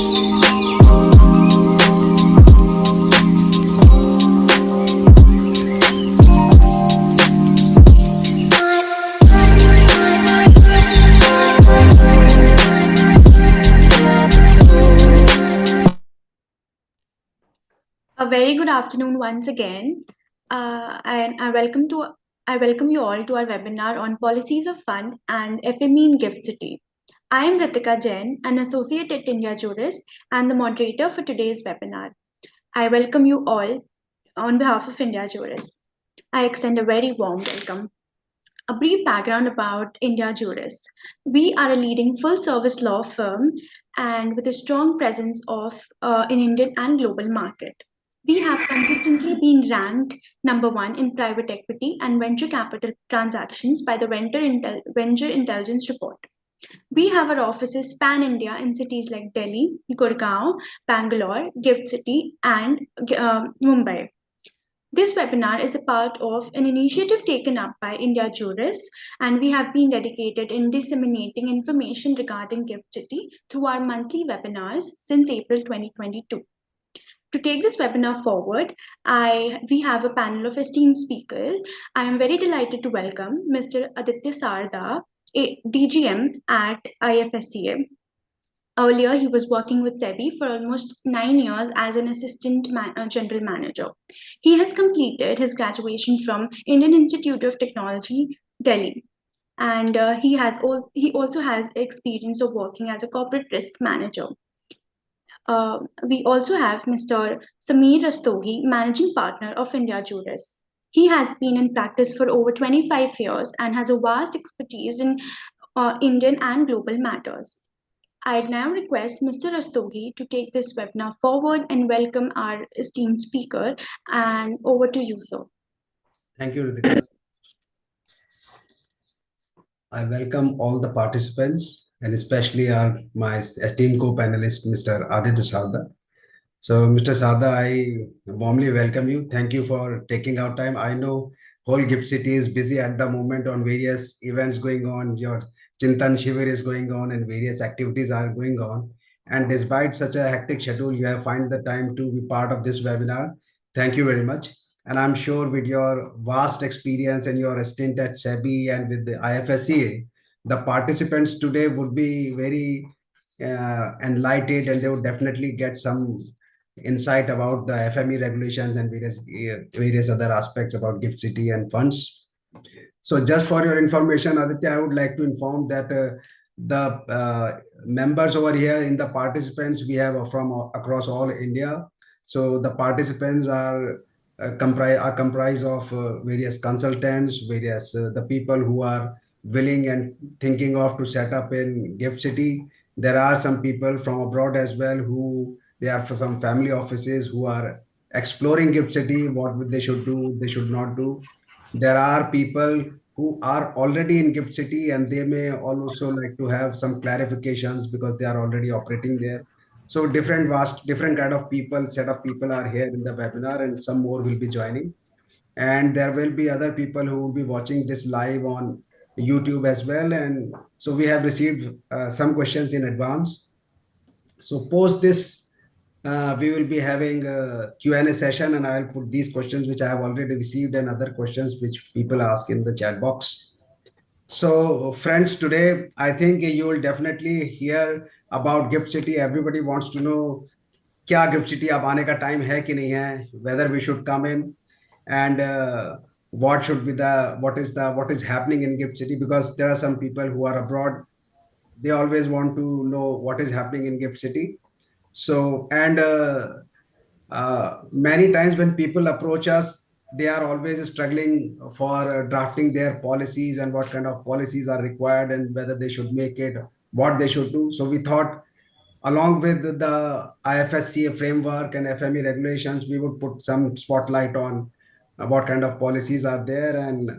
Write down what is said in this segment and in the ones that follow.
A very good afternoon once again, and I welcome you all to our webinar on policies of fund and FME in Gift City. I am Ritika Jain, an associate at India Juris and the moderator for today's webinar. I welcome you all on behalf of India Juris. I extend a very warm welcome. A brief background about India Juris. We are a leading full service law firm and with a strong presence in Indian and global market. We have consistently been ranked number one in private equity and venture capital transactions by the Venture Intelligence Report. We have our offices pan India in cities like Delhi, Gurgaon, Bangalore, Gift City, and Mumbai. This webinar is a part of an initiative taken up by India Juris, and we have been dedicated in disseminating information regarding Gift City through our monthly webinars since April 2022. To take this webinar forward, we have a panel of esteemed speakers. I am very delighted to welcome Mr. Aditya Sarda, a DGM at IFSCA. Earlier, he was working with SEBI for almost 9 years as an general manager. He has completed his graduation from Indian Institute of Technology, Delhi, and he also has experience of working as a corporate risk manager. We also have Mr. Sameer Rastogi, Managing Partner of India Juris. He has been in practice for over 25 years and has a vast expertise in Indian and global matters. I'd now request Mr. Rastogi to take this webinar forward and welcome our esteemed speaker. And over to you, sir. Thank you, Ritika. I welcome all the participants and especially my esteemed co-panelist, Mr. Aditya Sarda. So, Mr. Sarda, I warmly welcome you. Thank you for taking out time. I know whole Gift City is busy at the moment on various events going on. Your Chintan Shivir is going on and various activities are going on. And despite such a hectic schedule, you have found the time to be part of this webinar. Thank you very much. And I'm sure with your vast experience and your stint at SEBI and with the IFSCA, the participants today would be very enlightened and they would definitely get some insight about the FME regulations and various other aspects about Gift City and funds. So just for your information, Aditya, I would like to inform that the members over here in the participants we have from across all India. So the participants are comprised of various consultants, the people who are willing and thinking of to set up in Gift City. There are some people from abroad as well who they are for some family offices who are exploring Gift City, what they should do, they should not do. There are people who are already in Gift City and they may also like to have some clarifications because they are already operating there. So different kind of set of people are here in the webinar and some more will be joining. And there will be other people who will be watching this live on YouTube as well. And so we have received some questions in advance. So post this, we will be having a Q&A session and I'll put these questions which I have already received and other questions which people ask in the chat box. So friends, today, I think you will definitely hear about Gift City. Everybody wants to know क्या Gift City अब आने का time है कि नहीं है, whether we should come in and what is happening in Gift City, because there are some people who are abroad. They always want to know what is happening in Gift City. So, and many times when people approach us, they are always struggling for drafting their policies and what kind of policies are required and whether they should make it, what they should do. So we thought along with the IFSCA framework and FME regulations, we would put some spotlight on what kind of policies are there. And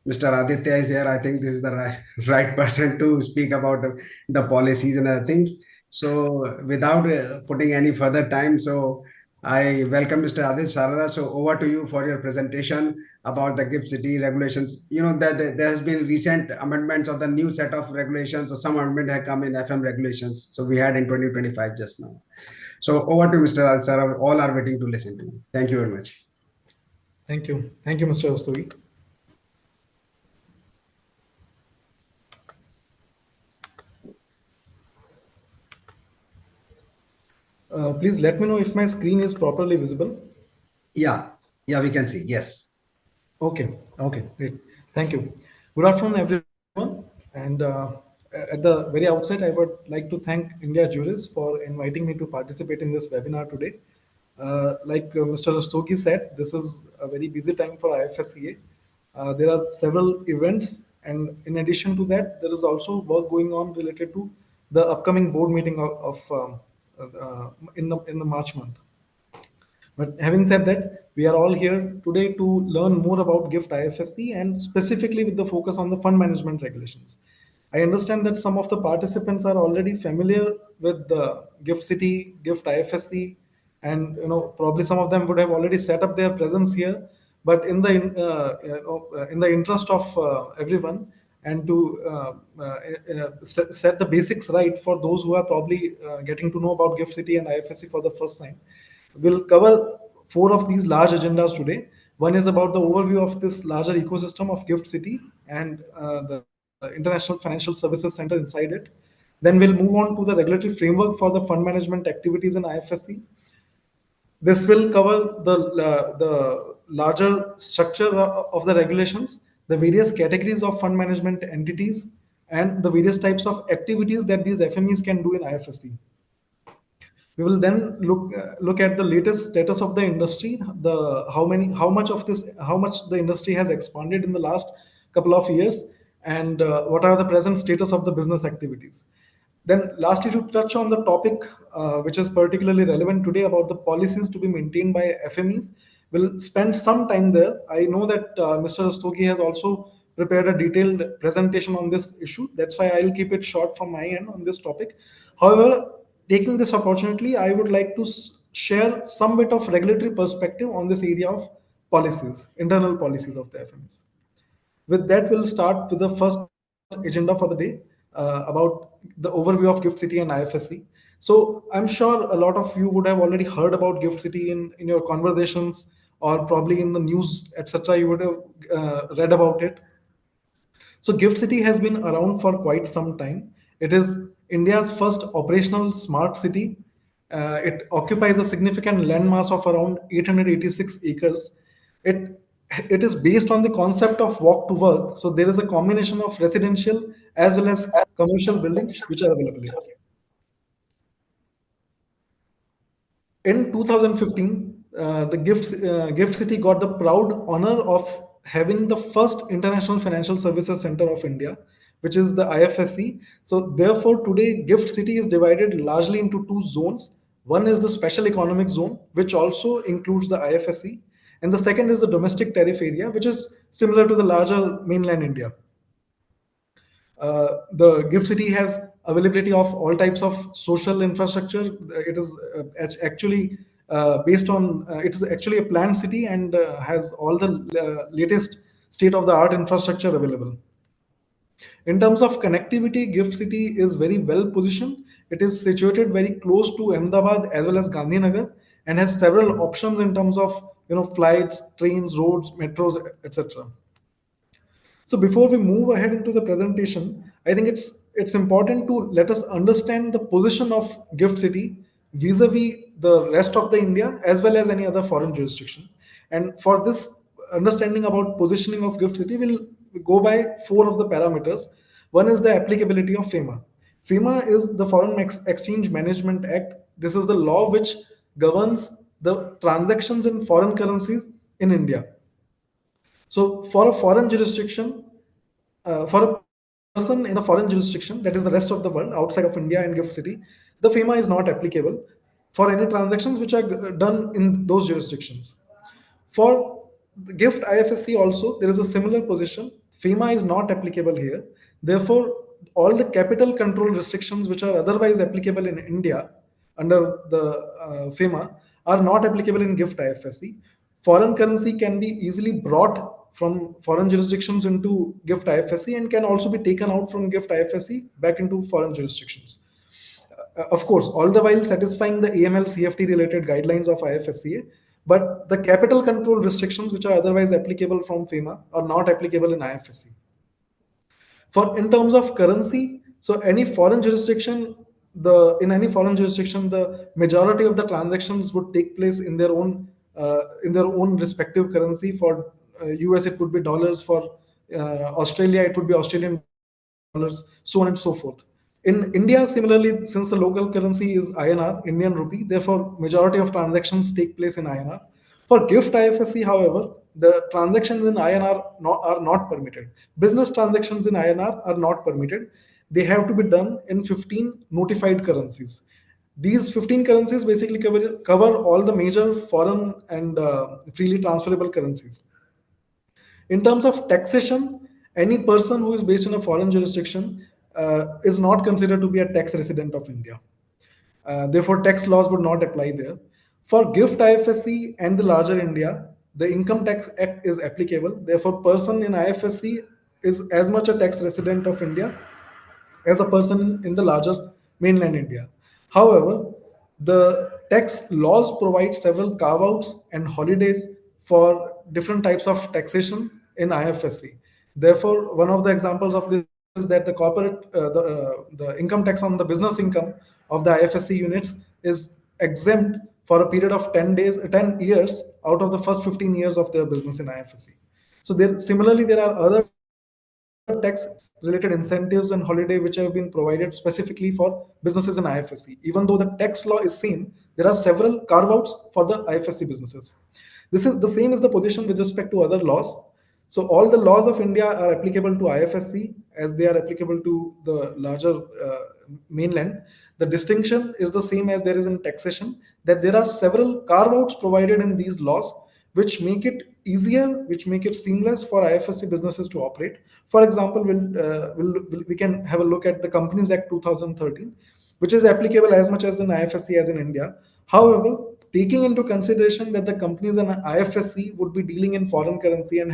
Mr. Aditya is here. I think this is the right person to speak about the policies and other things. So without putting any further time, so I welcome Mr. Adit Sarada. So over to you for your presentation about the gift city regulations. You know that there has been recent amendments of the new set of regulations. So some amendment have come in FM regulations. So we had in 2025 just now. So over to Mr. Adit Sarada. All are waiting to listen to you. Thank you very much. Thank you. Thank you, Mr. Rastogi. Please let me know if my screen is properly visible. Yeah, yeah, we can see. Yes. Okay, great. Thank you. Good afternoon, everyone. And at the very outset, I would like to thank India Juris for inviting me to participate in this webinar today. Like Mr. Rastogi said, this is a very busy time for IFSCA. There are several events, and in addition to that, there is also work going on related to the upcoming board meeting in the March month. But having said that, we are all here today to learn more about GIFT IFSC and specifically with the focus on the fund management regulations. I understand that some of the participants are already familiar with the GIFT City, GIFT IFSC, and probably some of them would have already set up their presence here. But in the interest of everyone, and to set the basics right for those who are probably getting to know about GIFT City and IFSC for the first time, we'll cover four of these large agendas today. One is about the overview of this larger ecosystem of Gift City and the International Financial Services Center inside it. Then we'll move on to the regulatory framework for the fund management activities in IFSC. This will cover the larger structure of the regulations, the various categories of fund management entities, and the various types of activities that these FMEs can do in IFSC. We will then look at the latest status of the industry, the how much the industry has expanded in the last couple of years, and what are the present status of the business activities. Then, lastly, to touch on the topic which is particularly relevant today about the policies to be maintained by FMEs, we'll spend some time there. I know that Mr. Rastogi has also prepared a detailed presentation on this issue. That's why I'll keep it short from my end on this topic. However, taking this opportunity, I would like to share some bit of regulatory perspective on this area of policies, internal policies of the FMEs. With that, we'll start with the first agenda for the day about the overview of Gift City and IFSC. So I'm sure a lot of you would have already heard about Gift City in your conversations or probably in the news, etc. You would have read about it. So Gift City has been around for quite some time. It is India's first operational smart city. It occupies a significant landmass of around 886 acres. It it is based on the concept of walk to work. So there is a combination of residential as well as commercial buildings which are available here. In 2015, the Gift City got the proud honor of having the first International Financial Services Center of India, which is the IFSC. So, therefore, today Gift City is divided largely into two zones. One is the Special Economic Zone, which also includes the IFSC, and the second is the Domestic Tariff Area, which is similar to the larger mainland India. The Gift City has availability of all types of social infrastructure. It is actually based on it is actually a planned city and has all the latest state of the art infrastructure available. In terms of connectivity, Gift City is very well positioned. It is situated very close to Ahmedabad as well as Gandhinagar and has several options in terms of flights, trains, roads, metros, etc. So before we move ahead into the presentation, I think it's important to let us understand the position of Gift City vis-a-vis the rest of the India as well as any other foreign jurisdiction. And for this understanding about positioning of Gift City, we'll go by four of the parameters. One is the applicability of FEMA. FEMA is the Foreign Exchange Management Act. This is the law which governs the transactions in foreign currencies in India. So, for a foreign jurisdiction, for a person in a foreign jurisdiction, that is the rest of the world outside of India and Gift City, the FEMA is not applicable for any transactions which are done in those jurisdictions. For the GIFT IFSC also, there is a similar position. FEMA is not applicable here. Therefore, all the capital control restrictions which are otherwise applicable in India under the FEMA are not applicable in gift IFSC. Foreign currency can be easily brought from foreign jurisdictions into gift IFSC and can also be taken out from gift IFSC back into foreign jurisdictions. Of course, all the while satisfying the AML CFT related guidelines of IFSCA, but the capital control restrictions which are otherwise applicable from FEMA are not applicable in IFSC. For in terms of currency, so any foreign jurisdiction, the in any foreign jurisdiction, the majority of the transactions would take place in their own respective currency. For US, it would be dollars. For Australia, it would be Australian dollars, so on and so forth. In India, similarly, since the local currency is INR, Indian rupee, therefore majority of transactions take place in INR. For gift IFSC, however, the transactions in INR are not permitted. Business transactions in INR are not permitted. They have to be done in 15 notified currencies. These 15 currencies basically cover all the major foreign and freely transferable currencies. In terms of taxation, any person who is based in a foreign jurisdiction is not considered to be a tax resident of India. Therefore, tax laws would not apply there. For gift IFSC and the larger India, the Income Tax Act is applicable. Therefore, person in IFSC is as much a tax resident of India as a person in the larger mainland India. However, the tax laws provide several carve outs and holidays for different types of taxation in IFSC. Therefore, one of the examples of this is that the income tax on the business income of the IFSC units is exempt for a period of 10 days, 10 years out of the first 15 years of their business in IFSC. So there, similarly, there are other tax related incentives and holiday which have been provided specifically for businesses in IFSC. Even though the tax law is same, there are several carve outs for the IFSC businesses. This is the same is the position with respect to other laws. So all the laws of India are applicable to IFSC as they are applicable to the larger mainland. The distinction is the same as there is in taxation, that there are several carve outs provided in these laws which make it easier, which make it seamless for IFSC businesses to operate. For example, we can have a look at the Companies Act 2013, which is applicable as much as in IFSC as in India. However, taking into consideration that the companies in IFSC would be dealing in foreign currency and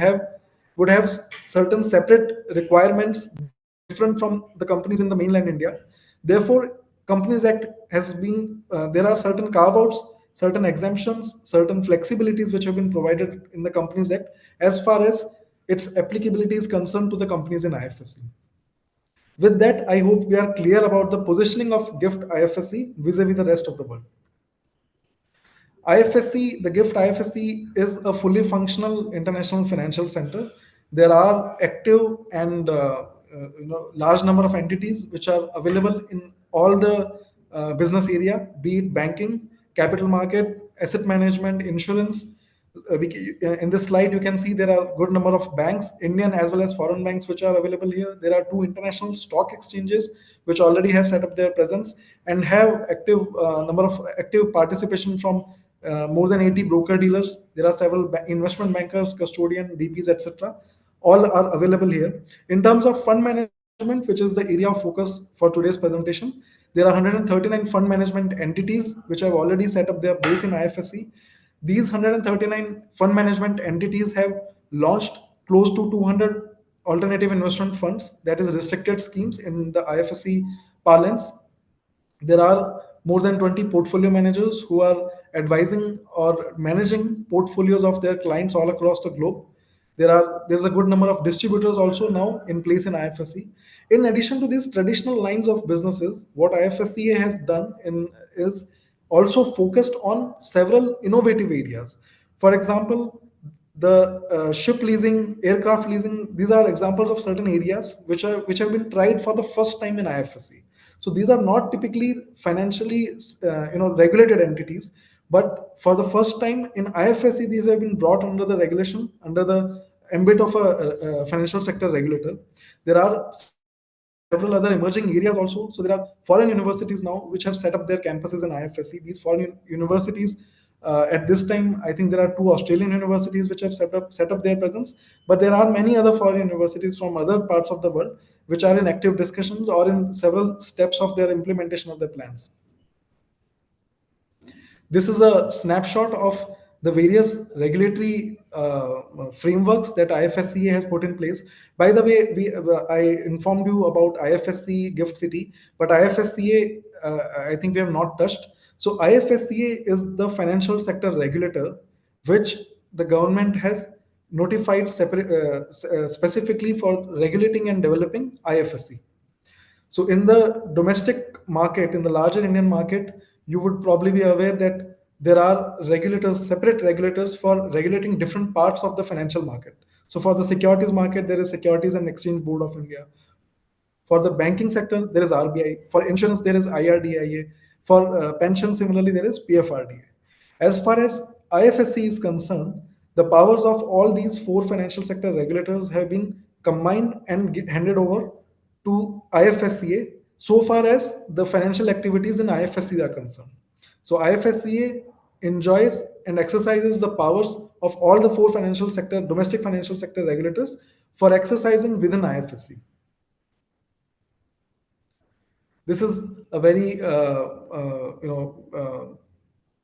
would have certain separate requirements different from the companies in the mainland India. Therefore, Companies Act has been there are certain carve outs, certain exemptions, certain flexibilities which have been provided in the Companies Act as far as its applicability is concerned to the companies in IFSC. With that, I hope we are clear about the positioning of GIFT IFSC vis-a-vis the rest of the world. IFSC, the GIFT IFSC is a fully functional international financial center. There are active and large number of entities which are available in all the business area, be it banking, capital market, asset management, insurance. In this slide, you can see there are good number of banks, Indian as well as foreign banks, which are available here. There are two international stock exchanges which already have set up their presence and have active number of active participation from more than 80 broker dealers. There are several investment bankers, custodian, DPs, etc. All are available here. In terms of fund management, which is the area of focus for today's presentation, there are 139 fund management entities which have already set up their base in IFSC. These 139 fund management entities have launched close to 200 alternative investment funds, that is restricted schemes in the IFSC parlance. There are more than 20 portfolio managers who are advising or managing portfolios of their clients all across the globe. There's a good number of distributors also now in place in IFSC. In addition to these traditional lines of businesses, what IFSCA has done is also focused on several innovative areas. For example, the ship leasing, aircraft leasing, these are examples of certain areas which have been tried for the first time in IFSC. So these are not typically financially regulated entities, but for the first time in IFSC, these have been brought under the regulation, under the ambit of a financial sector regulator. There are several other emerging areas also. So there are foreign universities now which have set up their campuses in IFSC. These foreign universities, at this time, I think there are two Australian universities which have set up their presence, but there are many other foreign universities from other parts of the world which are in active discussions or in several steps of their implementation of their plans. This is a snapshot of the various regulatory frameworks that IFSCA has put in place. By the way, I informed you about IFSC Gift City, but IFSCA, I think we have not touched. So IFSCA is the financial sector regulator, which the government has notified specifically for regulating and developing IFSC. So in the domestic market, in the larger Indian market, you would probably be aware that there are regulators, separate regulators for regulating different parts of the financial market. So for the securities market, there is Securities and Exchange Board of India. For the banking sector, there is RBI. For insurance, there is IRDIA. For pension, similarly, there is PFRDA. As far as IFSC is concerned, the powers of all these four financial sector regulators have been combined and handed over to IFSCA so far as the financial activities in IFSC are concerned. So IFSCA enjoys and exercises the powers of all the four financial sector, domestic financial sector regulators for exercising within IFSC. This is a very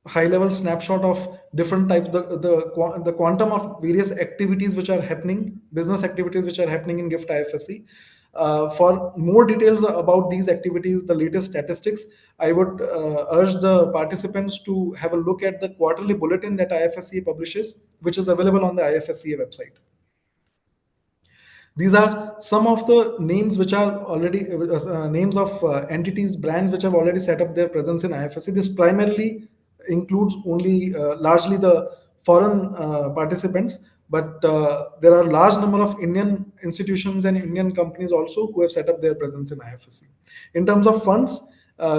high level snapshot of different types, the quantum of various activities which are happening, business activities which are happening in gift IFSC. For more details about these activities, the latest statistics, I would urge the participants to have a look at the quarterly bulletin that IFSC publishes, which is available on the IFSCA website. These are some of the names which are already names of entities, brands which have already set up their presence in IFSC. This primarily includes only largely the foreign participants, but there are large number of Indian institutions and Indian companies also who have set up their presence in IFSC. In terms of funds,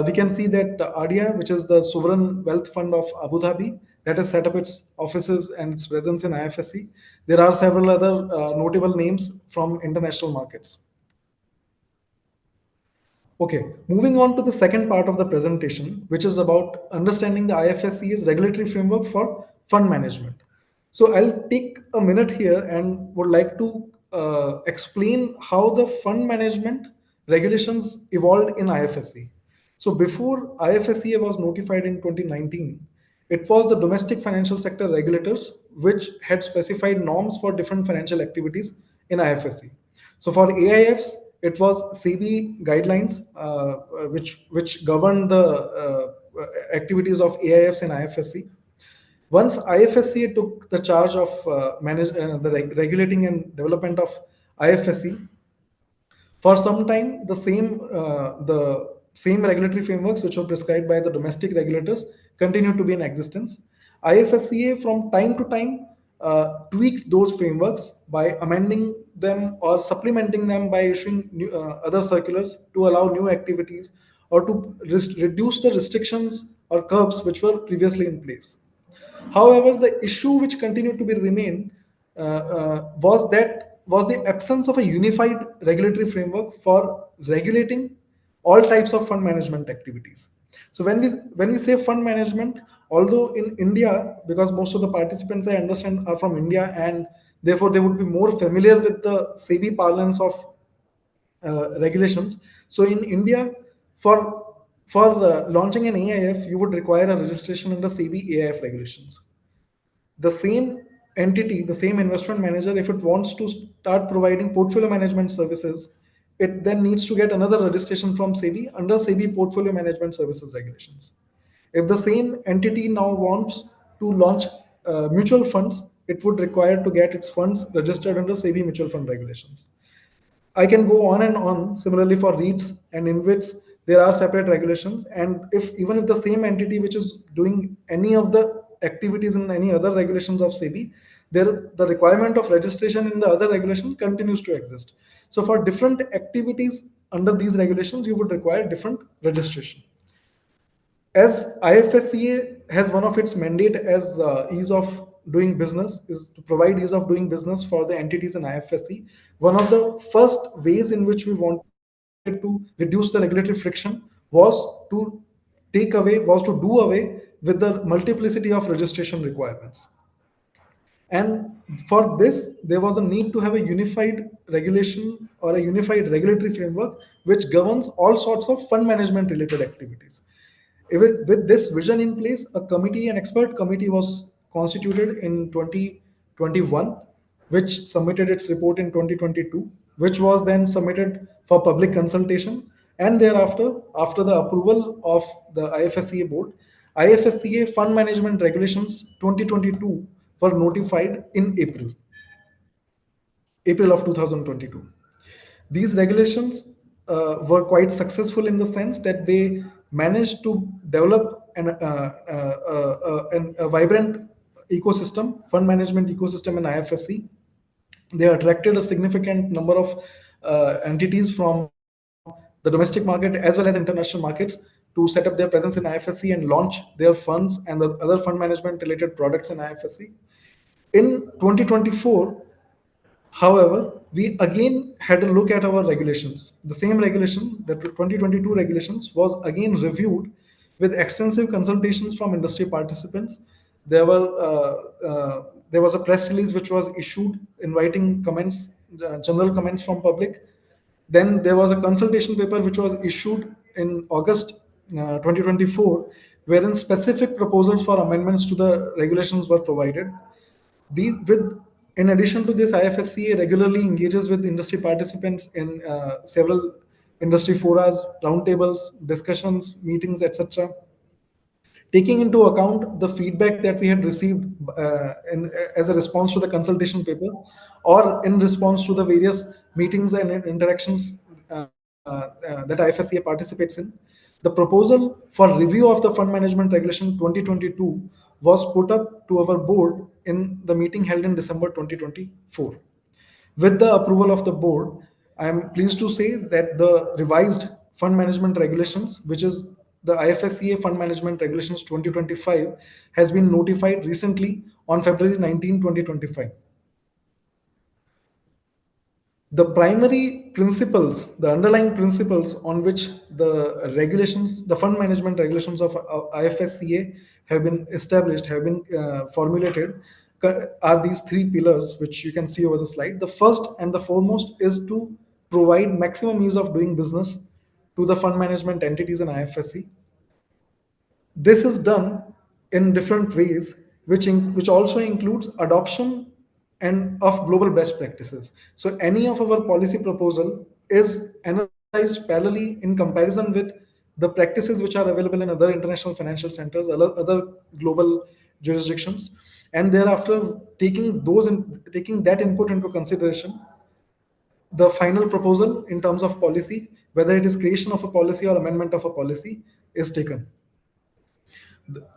we can see that ADIA, which is the sovereign wealth fund of Abu Dhabi, that has set up its offices and its presence in IFSC. There are several other notable names from international markets. Okay, moving on to the second part of the presentation, which is about understanding the IFSC's regulatory framework for fund management. So I'll take a minute here and would like to explain how the fund management regulations evolved in IFSC. So before IFSCA was notified in 2019, it was the domestic financial sector regulators which had specified norms for different financial activities in IFSC. So for AIFs, it was SEBI guidelines which govern the activities of AIFs in IFSC. Once IFSC took the charge of regulating and development of IFSC, for some time, the same regulatory frameworks which were prescribed by the domestic regulators continue to be in existence. IFSCA from time to time tweaked those frameworks by amending them or supplementing them by issuing other circulars to allow new activities or to reduce the restrictions or curbs which were previously in place. However, the issue which continued to be remain was the absence of a unified regulatory framework for regulating all types of fund management activities. So when we say fund management, although in India, because most of the participants I understand are from India and therefore they would be more familiar with the SEBI parlance of regulations. So in India, for launching an AIF, you would require a registration under SEBI AIF regulations. The same entity, the same investment manager, if it wants to start providing portfolio management services, it then needs to get another registration from SEBI under SEBI portfolio management services regulations. If the same entity now wants to launch mutual funds, it would require to get its funds registered under SEBI mutual fund regulations. I can go on and on. Similarly, for REITs and InvITs, there are separate regulations. And if even if the same entity which is doing any of the activities in any other regulations of SEBI, there the requirement of registration in the other regulation continues to exist. So for different activities under these regulations, you would require different registration. As IFSCA has one of its mandate as ease of doing business is to provide ease of doing business for the entities in IFSC. One of the first ways in which we wanted to reduce the regulatory friction was to do away with the multiplicity of registration requirements. And for this, there was a need to have a unified regulation or a unified regulatory framework which governs all sorts of fund management related activities. With this vision in place, a committee, an expert committee was constituted in 2021, which submitted its report in 2022, which was then submitted for public consultation. And thereafter, after the approval of the IFSCA board, IFSCA Fund Management Regulations 2022 were notified in April of 2022. These regulations were quite successful in the sense that they managed to develop a vibrant ecosystem, fund management ecosystem in IFSC. They attracted a significant number of entities from the domestic market as well as international markets to set up their presence in IFSC and launch their funds and the other fund management related products in IFSC. In 2024, however, we again had a look at our regulations. The same regulation, the 2022 regulations, was again reviewed with extensive consultations from industry participants. There was a press release which was issued inviting comments, general comments from public. Then there was a consultation paper which was issued in August 2024, wherein specific proposals for amendments to the regulations were provided. These with In addition to this, IFSCA regularly engages with industry participants in several industry forums, roundtables, discussions, meetings, etc. Taking into account the feedback that we had received as a response to the consultation paper, or in response to the various meetings and interactions that IFSCA participates in, the proposal for review of the Fund Management Regulation 2022 was put up to our board in the meeting held in December 2024. With the approval of the board, I am pleased to say that the revised fund management regulations, which is the IFSCA Fund Management Regulations 2025, has been notified recently on February 19, 2025. The primary principles, the underlying principles on which the regulations, the fund management regulations of IFSCA have been established, have been formulated, are these three pillars, which you can see over the slide. The first and the foremost is to provide maximum ease of doing business to the fund management entities in IFSC. This is done in different ways, which also includes adoption and of global best practices. So any of our policy proposal is analyzed parallelly in comparison with the practices which are available in other international financial centers, other global jurisdictions, and thereafter taking that input into consideration, the final proposal in terms of policy, whether it is creation of a policy or amendment of a policy, is taken.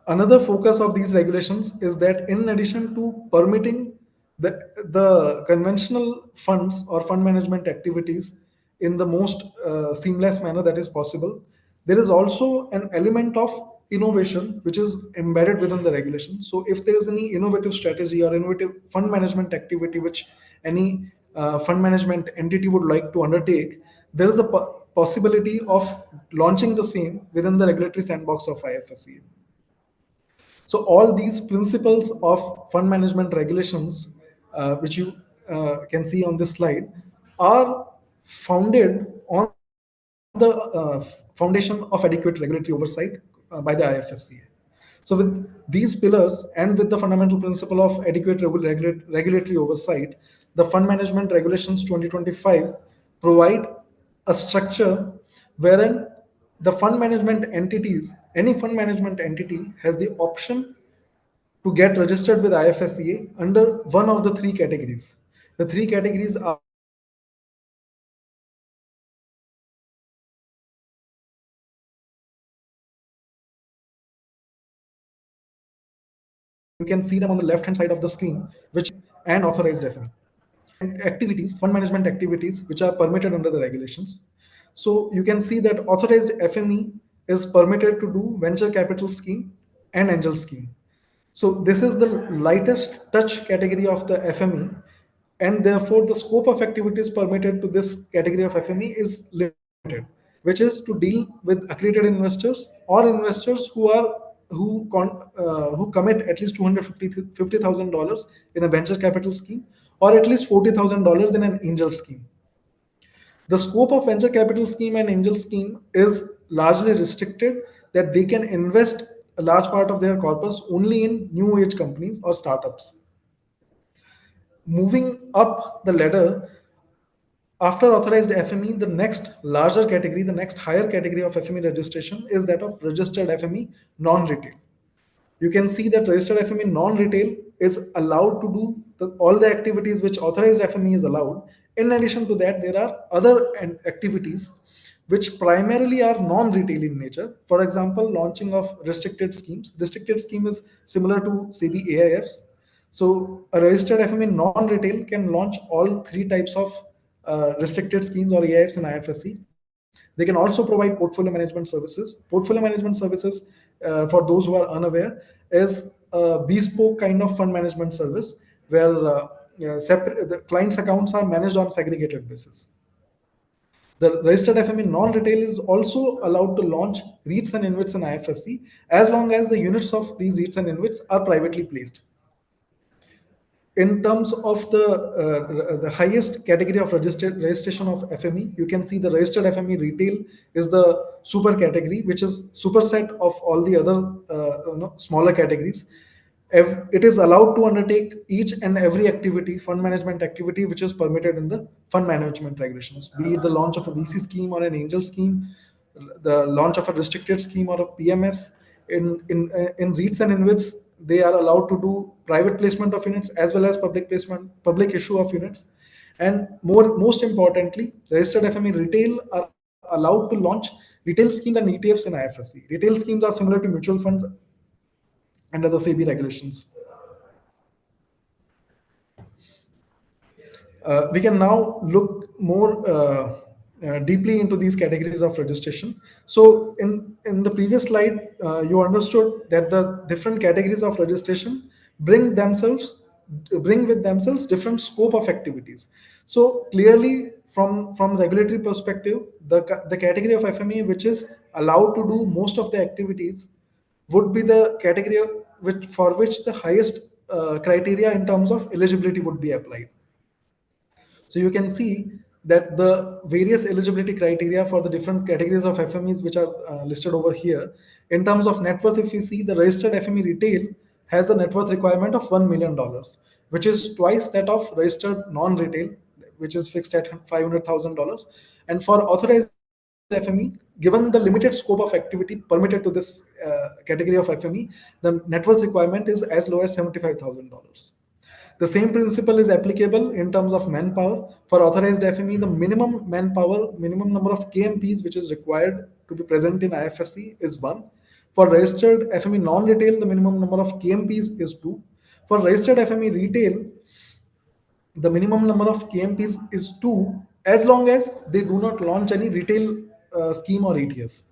Another focus of these regulations is that in addition to permitting the conventional funds or fund management activities in the most seamless manner that is possible, there is also an element of innovation which is embedded within the regulation. So if there is any innovative strategy or innovative fund management activity which any fund management entity would like to undertake, there is a possibility of launching the same within the regulatory sandbox of IFSC. So all these principles of fund management regulations, which you can see on this slide, are founded on the foundation of adequate regulatory oversight by the IFSCA. So with these pillars and with the fundamental principle of adequate regulatory oversight, the Fund Management Regulations 2025 provide a structure wherein the fund management entities, any fund management entity has the option to get registered with IFSCA under one of the three categories. The three categories are you can see them on the left hand side of the screen, which and authorized FME and activities, fund management activities, which are permitted under the regulations. So you can see that authorized FME is permitted to do venture capital scheme and angel scheme. So this is the lightest touch category of the FME, and therefore the scope of activities permitted to this category of FME is limited, which is to deal with accredited investors or investors who commit at least $250,000 in a venture capital scheme or at least $40,000 in an angel scheme. The scope of venture capital scheme and angel scheme is largely restricted that they can invest a large part of their corpus only in new age companies or startups. Moving up the ladder, after authorized FME, the next larger category, the next higher category of FME registration is that of registered FME non-retail. You can see that registered FME non-retail is allowed to do all the activities which authorized FME is allowed. In addition to that, there are other activities which primarily are non-retail in nature. For example, launching of restricted schemes. Restricted scheme is similar to SEBI AIFs. So a registered FME non-retail can launch all three types of restricted schemes or AIFs in IFSC. They can also provide portfolio management services. Portfolio management services, for those who are unaware, is a bespoke kind of fund management service where the client's accounts are managed on segregated basis. The registered FME non-retail is also allowed to launch REITs and InvITs in IFSC as long as the units of these REITs and InvITs are privately placed. In terms of the highest category of registered registration of FME, you can see the registered FME retail is the super category, which is superset of all the other smaller categories. It is allowed to undertake each and every activity, fund management activity, which is permitted in the fund management regulations, be it the launch of a VC scheme or an angel scheme, the launch of a restricted scheme or a PMS. In REITs and InvITs, they are allowed to do private placement of units as well as public issue of units. And most importantly, registered FME retail are allowed to launch retail schemes and ETFs in IFSC. Retail schemes are similar to mutual funds under the SEBI regulations. We can now look more deeply into these categories of registration. So in the previous slide, you understood that the different categories of registration bring with themselves different scope of activities. So clearly, from regulatory perspective, the category of FME which is allowed to do most of the activities would be the category for which the highest criteria in terms of eligibility would be applied. So you can see that the various eligibility criteria for the different categories of FMEs which are listed over here. In terms of net worth, if we see, the registered FME retail has a net worth requirement of $1 million, which is twice that of registered non-retail, which is fixed at $500,000. And for authorized FME, given the limited scope of activity permitted to this category of FME, the net worth requirement is as low as $75,000. The same principle is applicable in terms of manpower. For authorized FME, the minimum manpower, minimum number of KMPs which is required to be present in IFSC is 1. For registered FME non-retail, the minimum number of KMPs is 2. For registered FME retail, the minimum number of KMPs is 2 as long as they do not launch any retail scheme or ETF.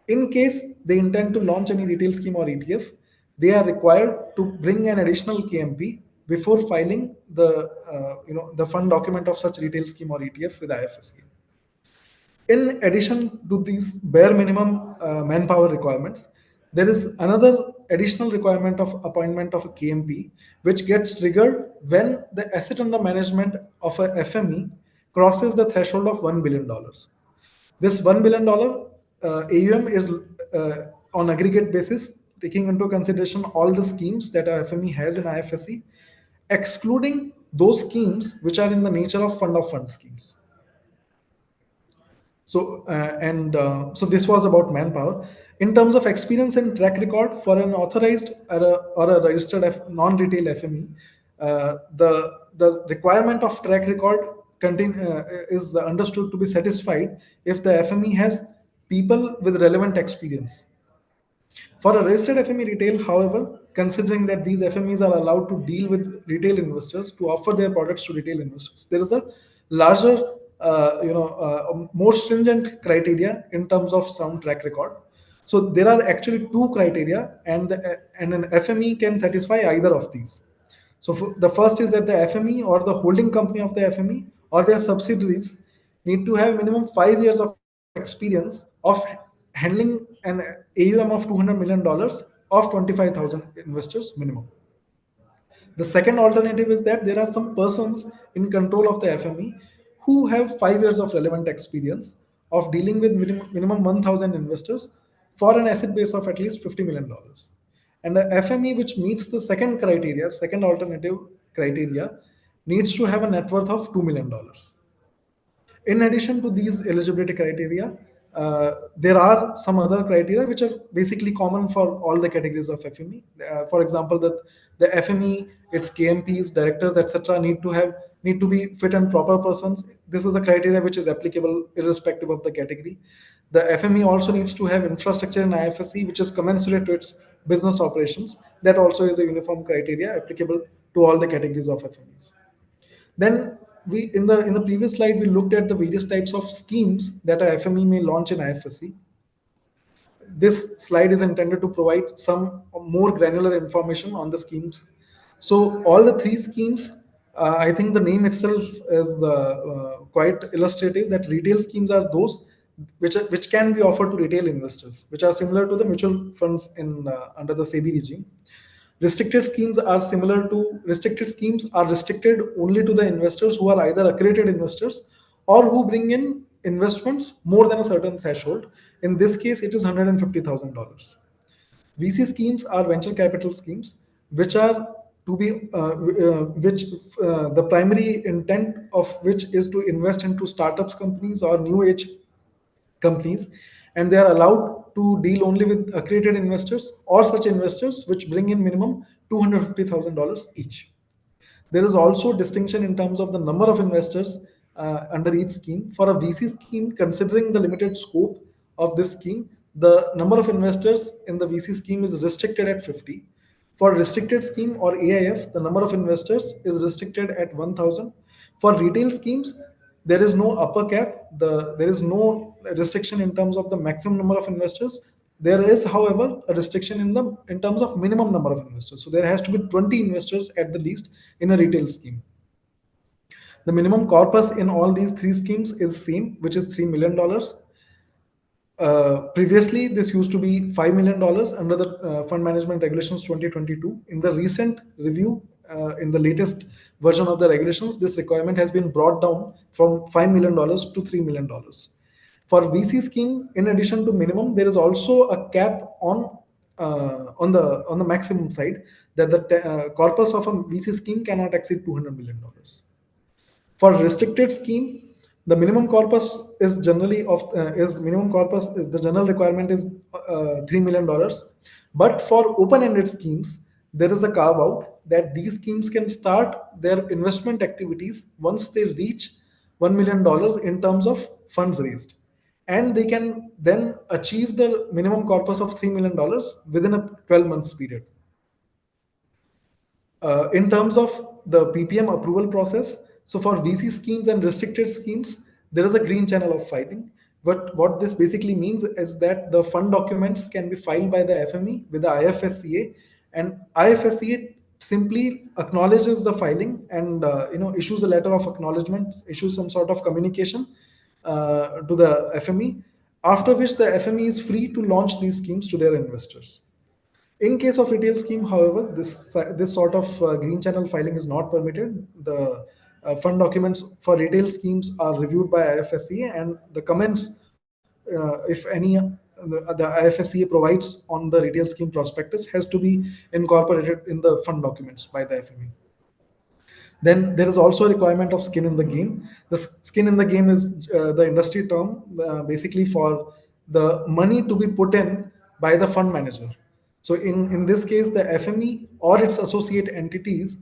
In case they intend to launch any retail scheme or ETF, they are required to bring an additional KMP before filing the fund document of such retail scheme or ETF with IFSC. In addition to these bare minimum manpower requirements, there is another additional requirement of appointment of a KMP, which gets triggered when the asset under management of a FME crosses the threshold of $1 billion. This $1 billion AUM is on aggregate basis, taking into consideration all the schemes that a FME has in IFSC, excluding those schemes which are in the nature of fund schemes. So this was about manpower. In terms of experience and track record for an authorized or a registered non-retail FME, the requirement of track record is understood to be satisfied if the FME has people with relevant experience. For a registered FME retail, however, considering that these FMEs are allowed to deal with retail investors to offer their products to retail investors, there is a larger, more stringent criteria in terms of sound track record. So there are actually two criteria, and an FME can satisfy either of these. So the first is that the FME or the holding company of the FME or their subsidiaries need to have minimum 5 years of experience of handling an AUM of $200 million of 25,000 investors minimum. The second alternative is that there are some persons in control of the FME who have 5 years of relevant experience of dealing with minimum 1,000 investors for an asset base of at least $50 million. And a FME which meets the second criteria, second alternative criteria, needs to have a net worth of $2 million. In addition to these eligibility criteria, there are some other criteria which are basically common for all the categories of FME. For example, that the FME, its KMPs, directors, etc., need to be fit and proper persons. This is a criteria which is applicable irrespective of the category. The FME also needs to have infrastructure in IFSC which is commensurate to its business operations. That also is a uniform criteria applicable to all the categories of FMEs. Then we in the previous slide we looked at the various types of schemes that a FME may launch in IFSC. This slide is intended to provide some more granular information on the schemes. So all the three schemes, I think the name itself is quite illustrative that retail schemes are those which can be offered to retail investors, which are similar to the mutual funds in under the SEBI regime. Restricted schemes are restricted only to the investors who are either accredited investors or who bring in investments more than a certain threshold. In this case, it is $150,000. VC schemes are venture capital schemes, which are to be which the primary intent of which is to invest into startups companies or new age companies, and they are allowed to deal only with accredited investors or such investors which bring in minimum $250,000 each. There is also distinction in terms of the number of investors under each scheme. For a VC scheme, considering the limited scope of this scheme, the number of investors in the VC scheme is restricted at 50. For restricted scheme or AIF, the number of investors is restricted at 1,000. For retail schemes, there is no upper cap. There is no restriction in terms of the maximum number of investors. There is, however, a restriction in terms of minimum number of investors. So there has to be 20 investors at the least in a retail scheme. The minimum corpus in all these three schemes is same, which is $3 million. Previously, this used to be $5 million under the Fund Management Regulations 2022. In the recent review, in the latest version of the regulations, this requirement has been brought down from $5 million to $3 million. For VC scheme, in addition to minimum, there is also a cap on the maximum side that the corpus of a VC scheme cannot exceed $200 million. For restricted scheme, the minimum corpus is generally of is minimum corpus. The general requirement is $3 million, but for open-ended schemes, there is a carve out that these schemes can start their investment activities once they reach $1 million in terms of funds raised, and they can then achieve the minimum corpus of $3 million within a 12 months period. In terms of the PPM approval process, so for VC schemes and restricted schemes, there is a green channel of filing. But what this basically means is that the fund documents can be filed by the FME with the IFSCA, and IFSCA simply acknowledges the filing and issues a letter of acknowledgement, issues some sort of communication to the FME, after which the FME is free to launch these schemes to their investors. In case of retail scheme, however, this sort of green channel filing is not permitted. The fund documents for retail schemes are reviewed by IFSCA, and the comments, if any, the IFSCA provides on the retail scheme prospectus has to be incorporated in the fund documents by the FME. Then there is also a requirement of skin in the game. The skin in the game is the industry term basically for the money to be put in by the fund manager. So in this case, the FME or its associate entities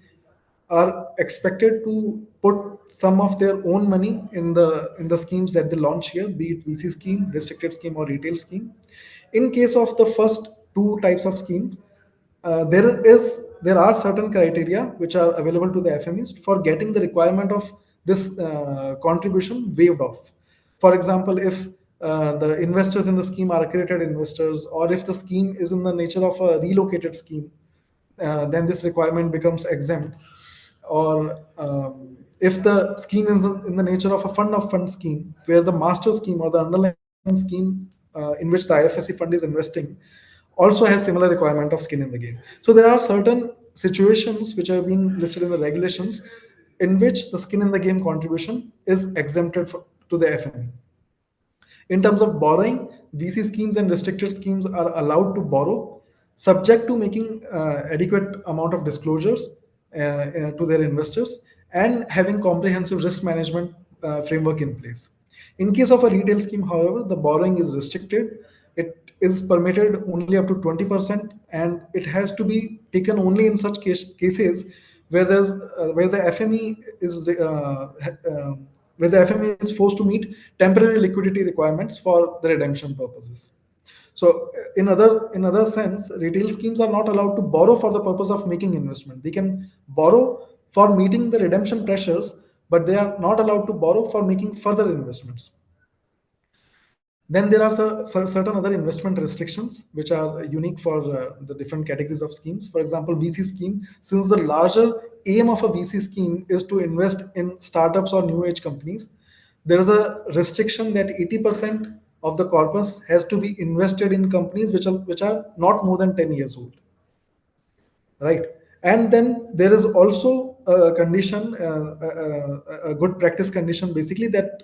are expected to put some of their own money in the schemes that they launch here, be it VC scheme, restricted scheme, or retail scheme. In case of the first two types of schemes, there are certain criteria which are available to the FMEs for getting the requirement of this contribution waived off. For example, if the investors in the scheme are accredited investors, or if the scheme is in the nature of a relocated scheme, then this requirement becomes exempt. Or if the scheme is in the nature of a fund of fund scheme, where the master scheme or the underlying scheme in which the IFSC fund is investing also has similar requirement of skin in the game. So there are certain situations which have been listed in the regulations in which the skin in the game contribution is exempted to the FME. In terms of borrowing, VC schemes and restricted schemes are allowed to borrow, subject to making adequate amount of disclosures to their investors and having comprehensive risk management framework in place. In case of a retail scheme, however, the borrowing is restricted. It is permitted only up to 20%, and it has to be taken only in such cases where where the FME is where the FME is forced to meet temporary liquidity requirements for the redemption purposes. So, in other sense, retail schemes are not allowed to borrow for the purpose of making investment. They can borrow for meeting the redemption pressures, but they are not allowed to borrow for making further investments. Then there are certain other investment restrictions which are unique for the different categories of schemes. For example, VC scheme, since the larger aim of a VC scheme is to invest in startups or new age companies, there is a restriction that 80% of the corpus has to be invested in companies which are not more than 10 years old, right? And then there is also a condition, a good practice condition, basically, that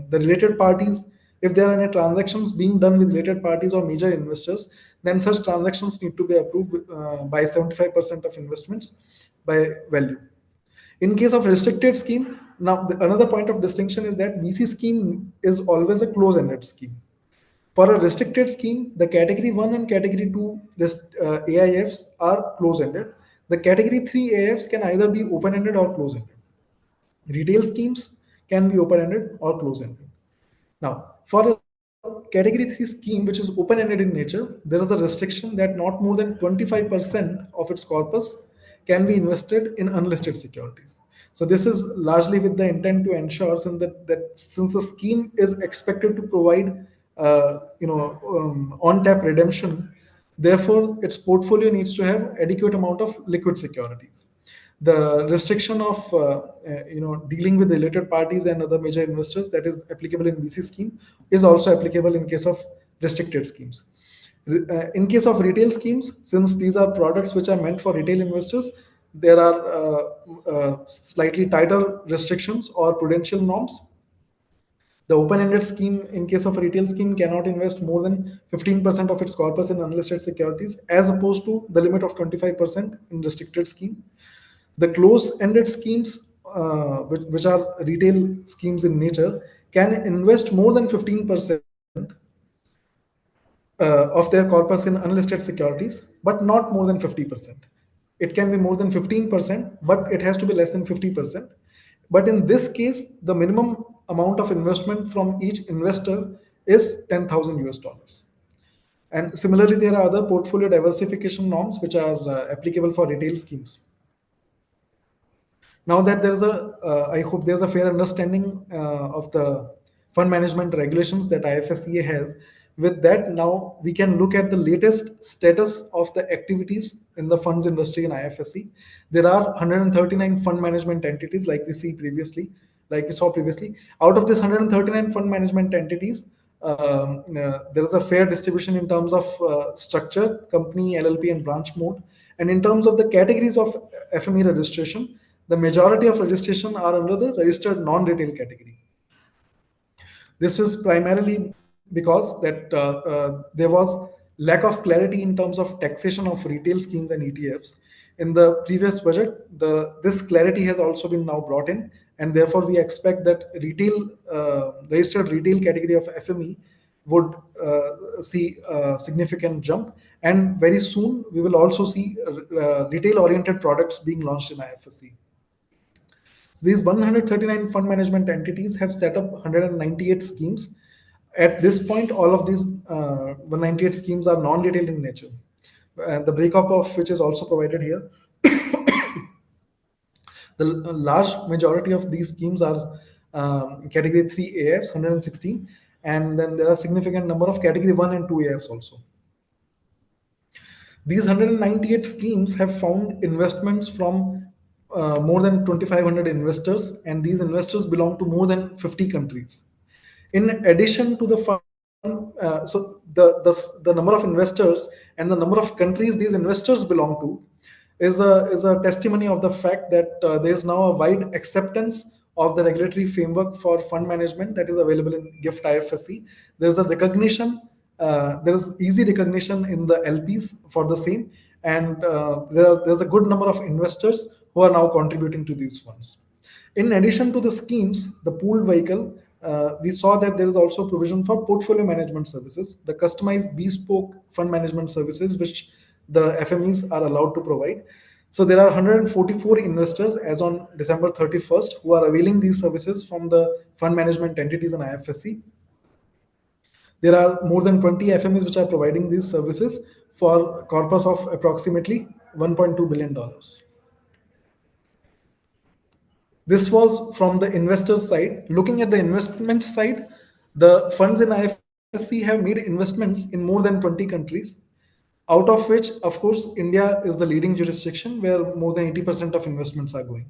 the related parties, if there are any transactions being done with related parties or major investors, then such transactions need to be approved by 75% of investments by value. In case of restricted scheme, now another point of distinction is that VC scheme is always a close-ended scheme. For a restricted scheme, the category 1 and category 2 AIFs are close ended. The category 3 AIFs can either be open ended or close ended. Retail schemes can be open ended or close ended. Now, for a category 3 scheme, which is open ended in nature, there is a restriction that not more than 25% of its corpus can be invested in unlisted securities. So, this is largely with the intent to ensure that since the scheme is expected to provide on tap redemption, therefore its portfolio needs to have adequate amount of liquid securities. The restriction of dealing with related parties and other major investors that is applicable in VC scheme is also applicable in case of restricted schemes. In case of retail schemes, since these are products which are meant for retail investors, there are slightly tighter restrictions or prudential norms. The open-ended scheme, in case of a retail scheme, cannot invest more than 15% of its corpus in unlisted securities, as opposed to the limit of 25% in restricted scheme. The close-ended schemes, which are retail schemes in nature, can invest more than 15% of their corpus in unlisted securities, but not more than 50%. It can be more than 15%, but it has to be less than 50%. But in this case, the minimum amount of investment from each investor is 10,000 US dollars. And similarly, there are other portfolio diversification norms which are applicable for retail schemes. Now that I hope there's a fair understanding of the fund management regulations that IFSCA has. With that, now we can look at the latest status of the activities in the funds industry in IFSC. There are 139 fund management entities, like we saw previously. Out of this 139 fund management entities, there is a fair distribution in terms of structure, company, LLP, and branch mode. And in terms of the categories of FME registration, the majority of registration are under the registered non-retail category. This is primarily because that there was lack of clarity in terms of taxation of retail schemes and ETFs. In the previous budget, this clarity has also been now brought in, and therefore we expect that registered retail category of FME would see a significant jump, and very soon we will also see retail-oriented products being launched in IFSC. So these 139 fund management entities have set up 198 schemes. At this point, all of these 198 schemes are non-retail in nature. The breakup of which is also provided here. The large majority of these schemes are category 3 AFs, 116, and then there are significant number of category 1 and 2 AFs also. These 198 schemes have found investments from more than 2,500 investors, and these investors belong to more than 50 countries. In addition to the fund, the number of investors and the number of countries these investors belong to is a testimony of the fact that there is now a wide acceptance of the regulatory framework for fund management that is available in GIFT IFSC. There is a recognition there is easy recognition in the LPs for the same, and there's a good number of investors who are now contributing to these funds. In addition to the schemes, the pooled vehicle, we saw that there is also provision for portfolio management services, the customized bespoke fund management services, which the FMEs are allowed to provide. So there are 144 investors as on December 31st who are availing these services from the fund management entities in IFSC. There are more than 20 FMEs which are providing these services for corpus of approximately $1.2 billion. This was from the investor side. Looking at the investment side, the funds in IFSC have made investments in more than 20 countries, out of which, of course, India is the leading jurisdiction where more than 80% of investments are going.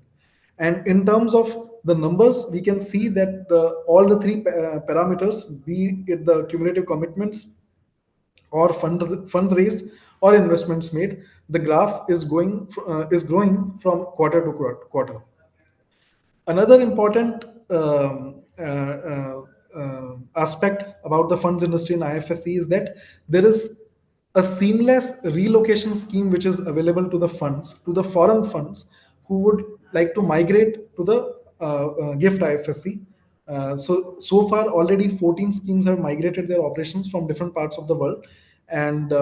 And in terms of the numbers, we can see that all the three parameters, be it the cumulative commitments or funds raised or investments made, the graph is growing from quarter to quarter. Another important aspect about the funds industry in IFSC is that there is a seamless relocation scheme which is available to the funds, to the foreign funds who would like to migrate to the GIFT IFSC. So far, already 14 schemes have migrated their operations from different parts of the world, and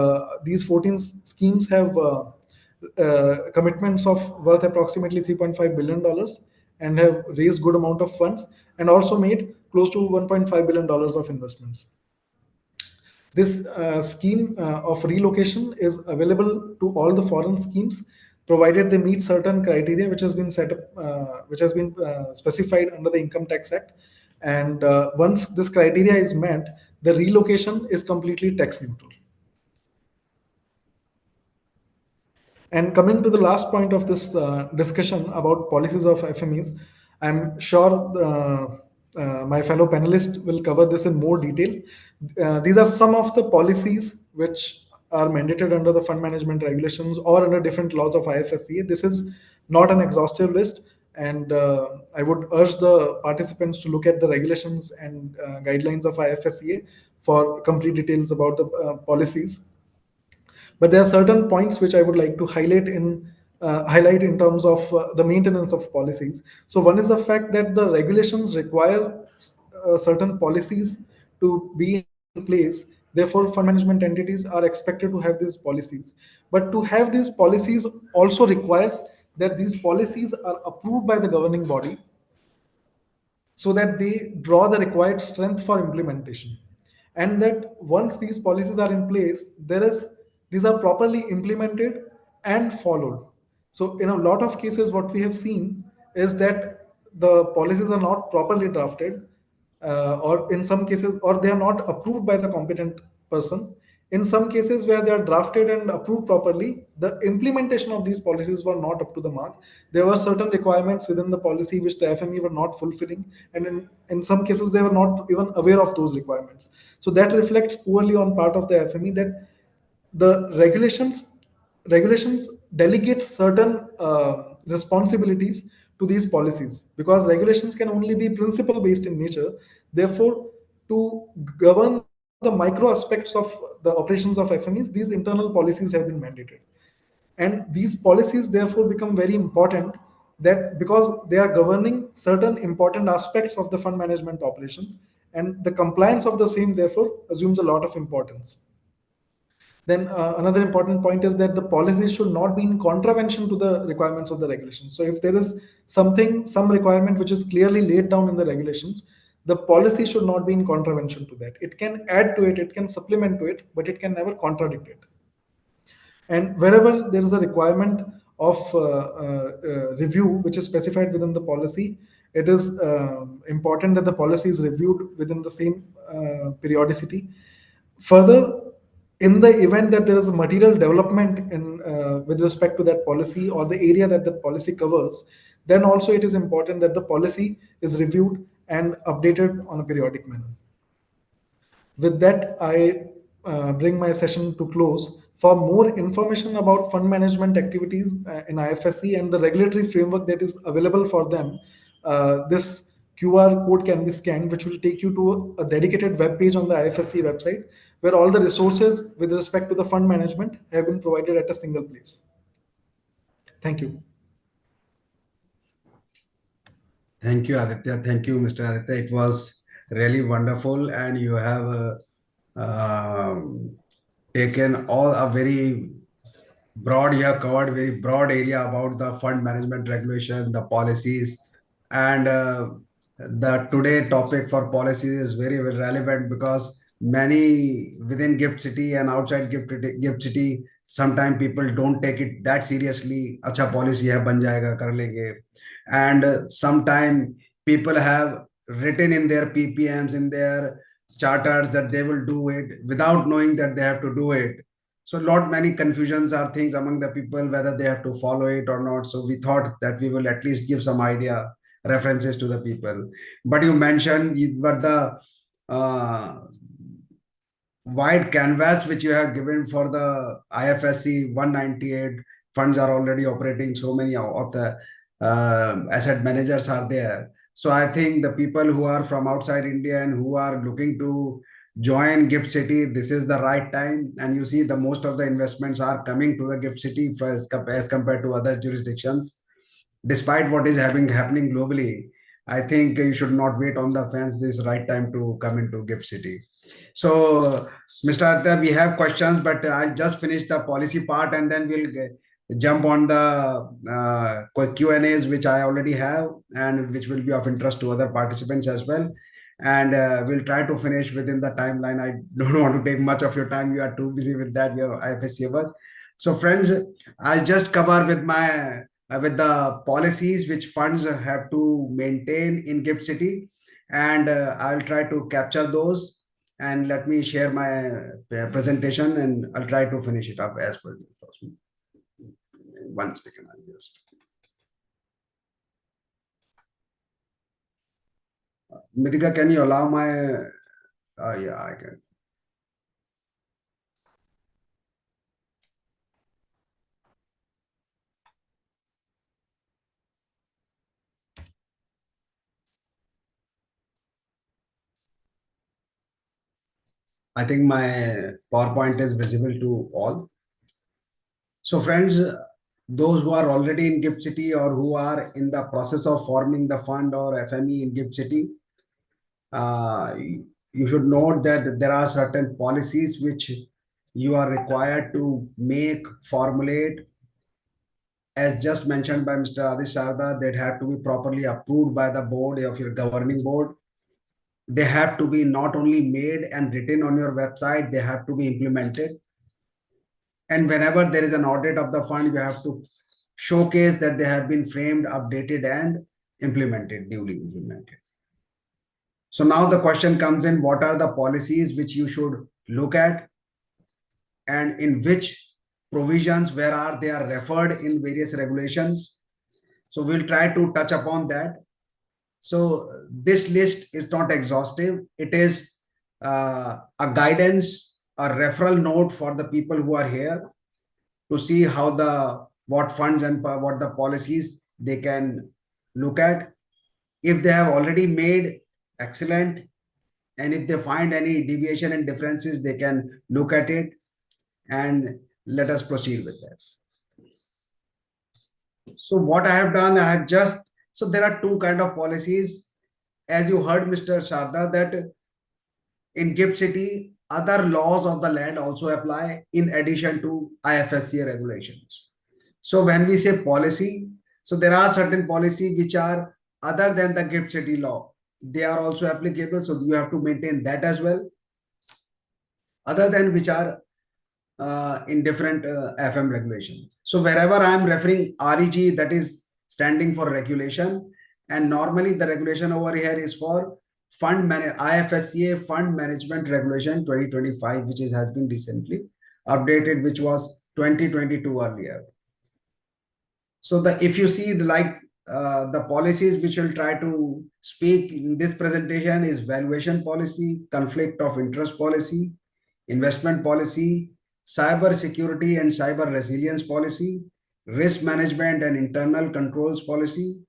these 14 schemes have commitments of worth approximately $3.5 billion and have raised good amount of funds and also made close to $1.5 billion of investments. This scheme of relocation is available to all the foreign schemes, provided they meet certain criteria which has been set up, which has been specified under the Income Tax Act. And once this criteria is met, the relocation is completely tax neutral. And coming to the last point of this discussion about policies of FMEs, I'm sure my fellow panelists will cover this in more detail. These are some of the policies which are mandated under the fund management regulations or under different laws of IFSCA. This is not an exhaustive list, and I would urge the participants to look at the regulations and guidelines of IFSCA for complete details about the policies. But there are certain points which I would like to highlight in terms of the maintenance of policies. So one is the fact that the regulations require certain policies to be in place. Therefore, fund management entities are expected to have these policies. But to have these policies also requires that these policies are approved by the governing body so that they draw the required strength for implementation, and that once these policies are in place, these are properly implemented and followed. So in a lot of cases what we have seen is that the policies are not properly drafted, or in some cases, or they are not approved by the competent person. In some cases where they are drafted and approved properly, the implementation of these policies were not up to the mark. There were certain requirements within the policy which the FME were not fulfilling, and in some cases they were not even aware of those requirements. So that reflects poorly on part of the FME, that the regulations delegate certain responsibilities to these policies, because regulations can only be principle based in nature. Therefore, to govern the micro aspects of the operations of FMEs, these internal policies have been mandated. And these policies therefore become very important, that because they are governing certain important aspects of the fund management operations, and the compliance of the same therefore assumes a lot of importance. Then another important point is that the policies should not be in contravention to the requirements of the regulations. So if there is some requirement which is clearly laid down in the regulations, the policy should not be in contravention to that. It can add to it, it can supplement to it, but it can never contradict it. And wherever there is a requirement of review which is specified within the policy, it is important that the policy is reviewed within the same periodicity. Further, in the event that there is a material development in with respect to that policy or the area that the policy covers, then also it is important that the policy is reviewed and updated on a periodic manner. With that, I bring my session to close. For more information about fund management activities in IFSC and the regulatory framework that is available for them, this QR code can be scanned, which will take you to a dedicated web page on the IFSC website, where all the resources with respect to the fund management have been provided at a single place. Thank you. Thank you, Aditya. Thank you, Mr. Aditya. It was really wonderful, and you have taken all a very broad, you have covered very broad area about the fund management regulation, the policies, and the today topic for policies is very well relevant because many within Gift City and outside Gift City, sometimes people don't take it that seriously. Acha policy hai, ban jayega, kar lenge. And sometimes people have written in their PPMs, in their charters that they will do it without knowing that they have to do it. So lot many confusions are things among the people whether they have to follow it or not. So we thought that we will at least give some idea, references to the people. But you mentioned, but the wide canvas which you have given for the IFSC 198 funds are already operating. So many of the asset managers are there. So I think the people who are from outside India and who are looking to join Gift City, this is the right time. And you see the most of the investments are coming to the Gift City as compared to other jurisdictions. Despite what is happening globally, I think you should not wait on the fence. This is right time to come into Gift City. So, Mr. Aditya, we have questions, but I'll just finish the policy part and then we'll jump on the Q&As, which I already have and which will be of interest to other participants as well. And we'll try to finish within the timeline. I don't want to take much of your time. You are too busy with that, your IFSC work. So, friends, I'll just cover with the policies which funds have to maintain in Gift City, and I'll try to capture those. And let me share my presentation, and I'll try to finish it up as per possible. 1 second, I'll just. Mithika, can you allow my? Yeah, I can. I think my PowerPoint is visible to all. So friends, those who are already in Gift City or who are in the process of forming the fund or FME in Gift City, you should note that there are certain policies which you are required to make, formulate, as just mentioned by Mr. Adish Sarda, that have to be properly approved by the board of your governing board. They have to be not only made and written on your website, they have to be implemented. And whenever there is an audit of the fund, you have to showcase that they have been framed, updated, and implemented, duly implemented. So now the question comes in, what are the policies which you should look at and in which provisions, where are they are referred in various regulations. So we'll try to touch upon that. So this list is not exhaustive. It is a guidance, a referral note for the people who are here to see how what funds and what the policies they can look at. If they have already made, excellent. And if they find any deviation and differences, they can look at it and let us proceed with that. So what I have done, so there are two kind of policies. As you heard Mr. Sharda, that in Gift City, other laws of the land also apply in addition to IFSC regulations. So when we say policy, so there are certain policies which are other than the Gift City law. They are also applicable, so you have to maintain that as well. Other than which are in different FM regulations. So wherever I am referring REG, that is standing for regulation, and normally the regulation over here is for IFSCA Fund Management Regulation 2025, which has been recently updated, which was 2022 earlier. So if you see the policies which we'll try to speak in this presentation is valuation policy, conflict of interest policy, investment policy, cyber security and cyber resilience policy, risk management and internal controls policy,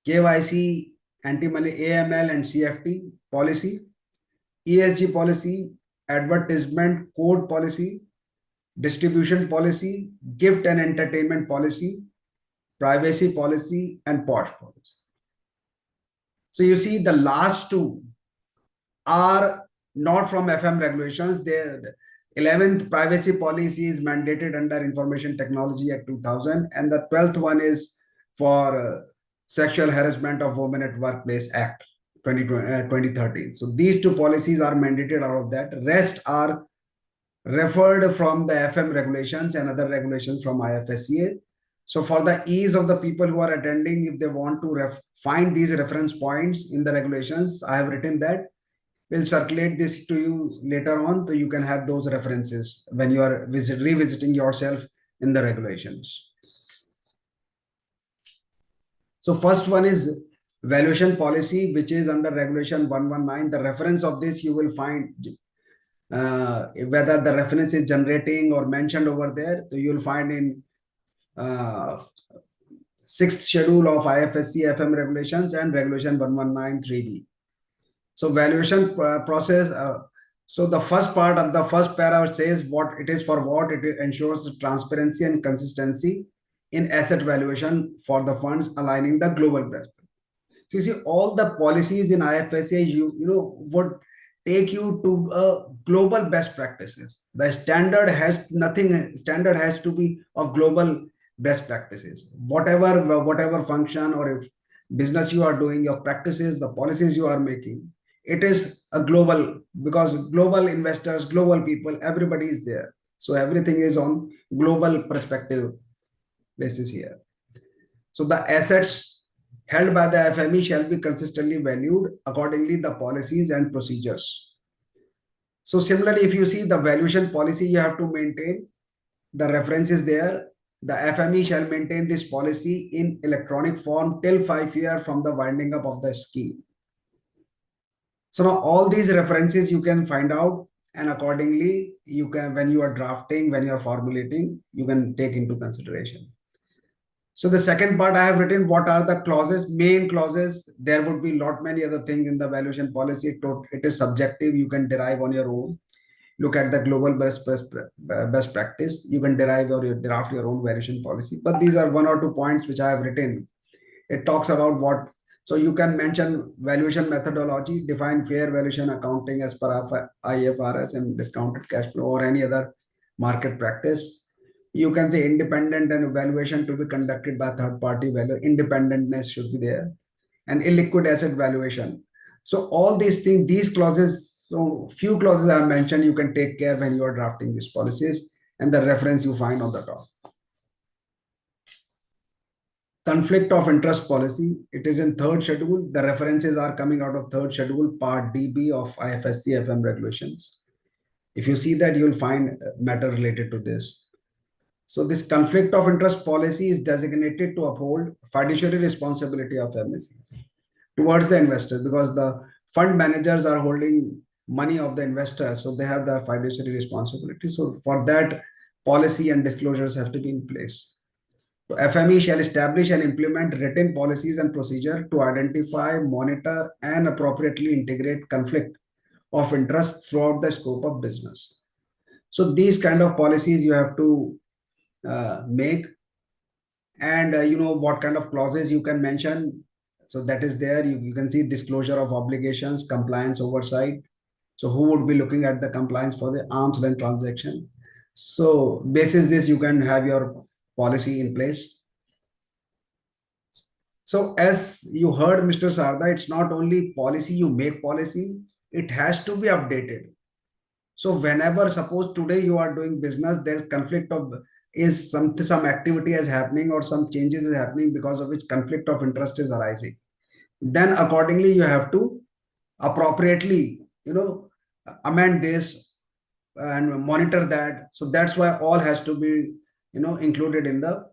KYC, anti-money AML and CFT policy, ESG policy, advertisement code policy, distribution policy, gift and entertainment policy, privacy policy, and POSH policy. So you see the last two are not from FM regulations. The 11th privacy policy is mandated under Information Technology Act 2000, and the 12th one is for Sexual Harassment of Women at Workplace Act 2013. So these two policies are mandated out of that. Rest are referred from the FM regulations and other regulations from IFSCA. So for the ease of the people who are attending, if they want to find these reference points in the regulations, I have written that. We'll circulate this to you later on, so you can have those references when you are revisiting yourself in the regulations. So first one is valuation policy, which is under regulation 119. The reference of this you will find whether the reference is generating or mentioned over there. So you'll find in 6th schedule of IFSC FM regulations and regulation 119 3B. So valuation process. So the first part of the first paragraph says what it is for what it ensures transparency and consistency in asset valuation for the funds, aligning the global best. So you see all the policies in IFSA, you know, would take you to global best practices. The standard has nothing. Standard has to be of global best practices. Whatever function or if business you are doing, your practices, the policies you are making, it is a global, because global investors, global people, everybody is there. So everything is on global perspective basis here. So the assets held by the FME shall be consistently valued accordingly the policies and procedures. So similarly, if you see the valuation policy, you have to maintain the reference is there. The FME shall maintain this policy in electronic form till 5 years from the winding up of the scheme. So now all these references you can find out, and accordingly you can, when you are drafting, when you are formulating, you can take into consideration. So the second part I have written, what are the clauses, main clauses. There would be lot many other things in the valuation policy. It is subjective. You can derive on your own. Look at the global best practice. You can derive or you draft your own valuation policy. But these are 1 or 2 points which I have written. It talks about what. So you can mention valuation methodology, define fair valuation accounting as per IFRS and discounted cash flow or any other market practice. You can say independent and evaluation to be conducted by third party value. Independentness should be there. And illiquid asset valuation. So all these things, these clauses, so few clauses I have mentioned, you can take care when you are drafting these policies, and the reference you find on the top. Conflict of interest policy, it is in 3rd schedule. The references are coming out of 3rd schedule, part DB of IFSC FM regulations. If you see that, you'll find matter related to this. So this conflict of interest policy is designated to uphold fiduciary responsibility of FMEs towards the investors, because the fund managers are holding money of the investors, so they have the fiduciary responsibility. So for that, policy and disclosures have to be in place. So FME shall establish and implement written policies and procedure to identify, monitor, and appropriately integrate conflict of interest throughout the scope of business. So these kind of policies you have to make, and you know what kind of clauses you can mention. So that is there. You can see disclosure of obligations, compliance oversight. So who would be looking at the compliance for the arm's length transaction? So basis this, you can have your policy in place. So as you heard Mr. Sarda, it's not only policy, you make policy, it has to be updated. So whenever, suppose today you are doing business, there's conflict of, is some activity is happening or some changes is happening because of which conflict of interest is arising. Then accordingly, you have to appropriately, you know, amend this and monitor that. So that's why all has to be, you know, included in the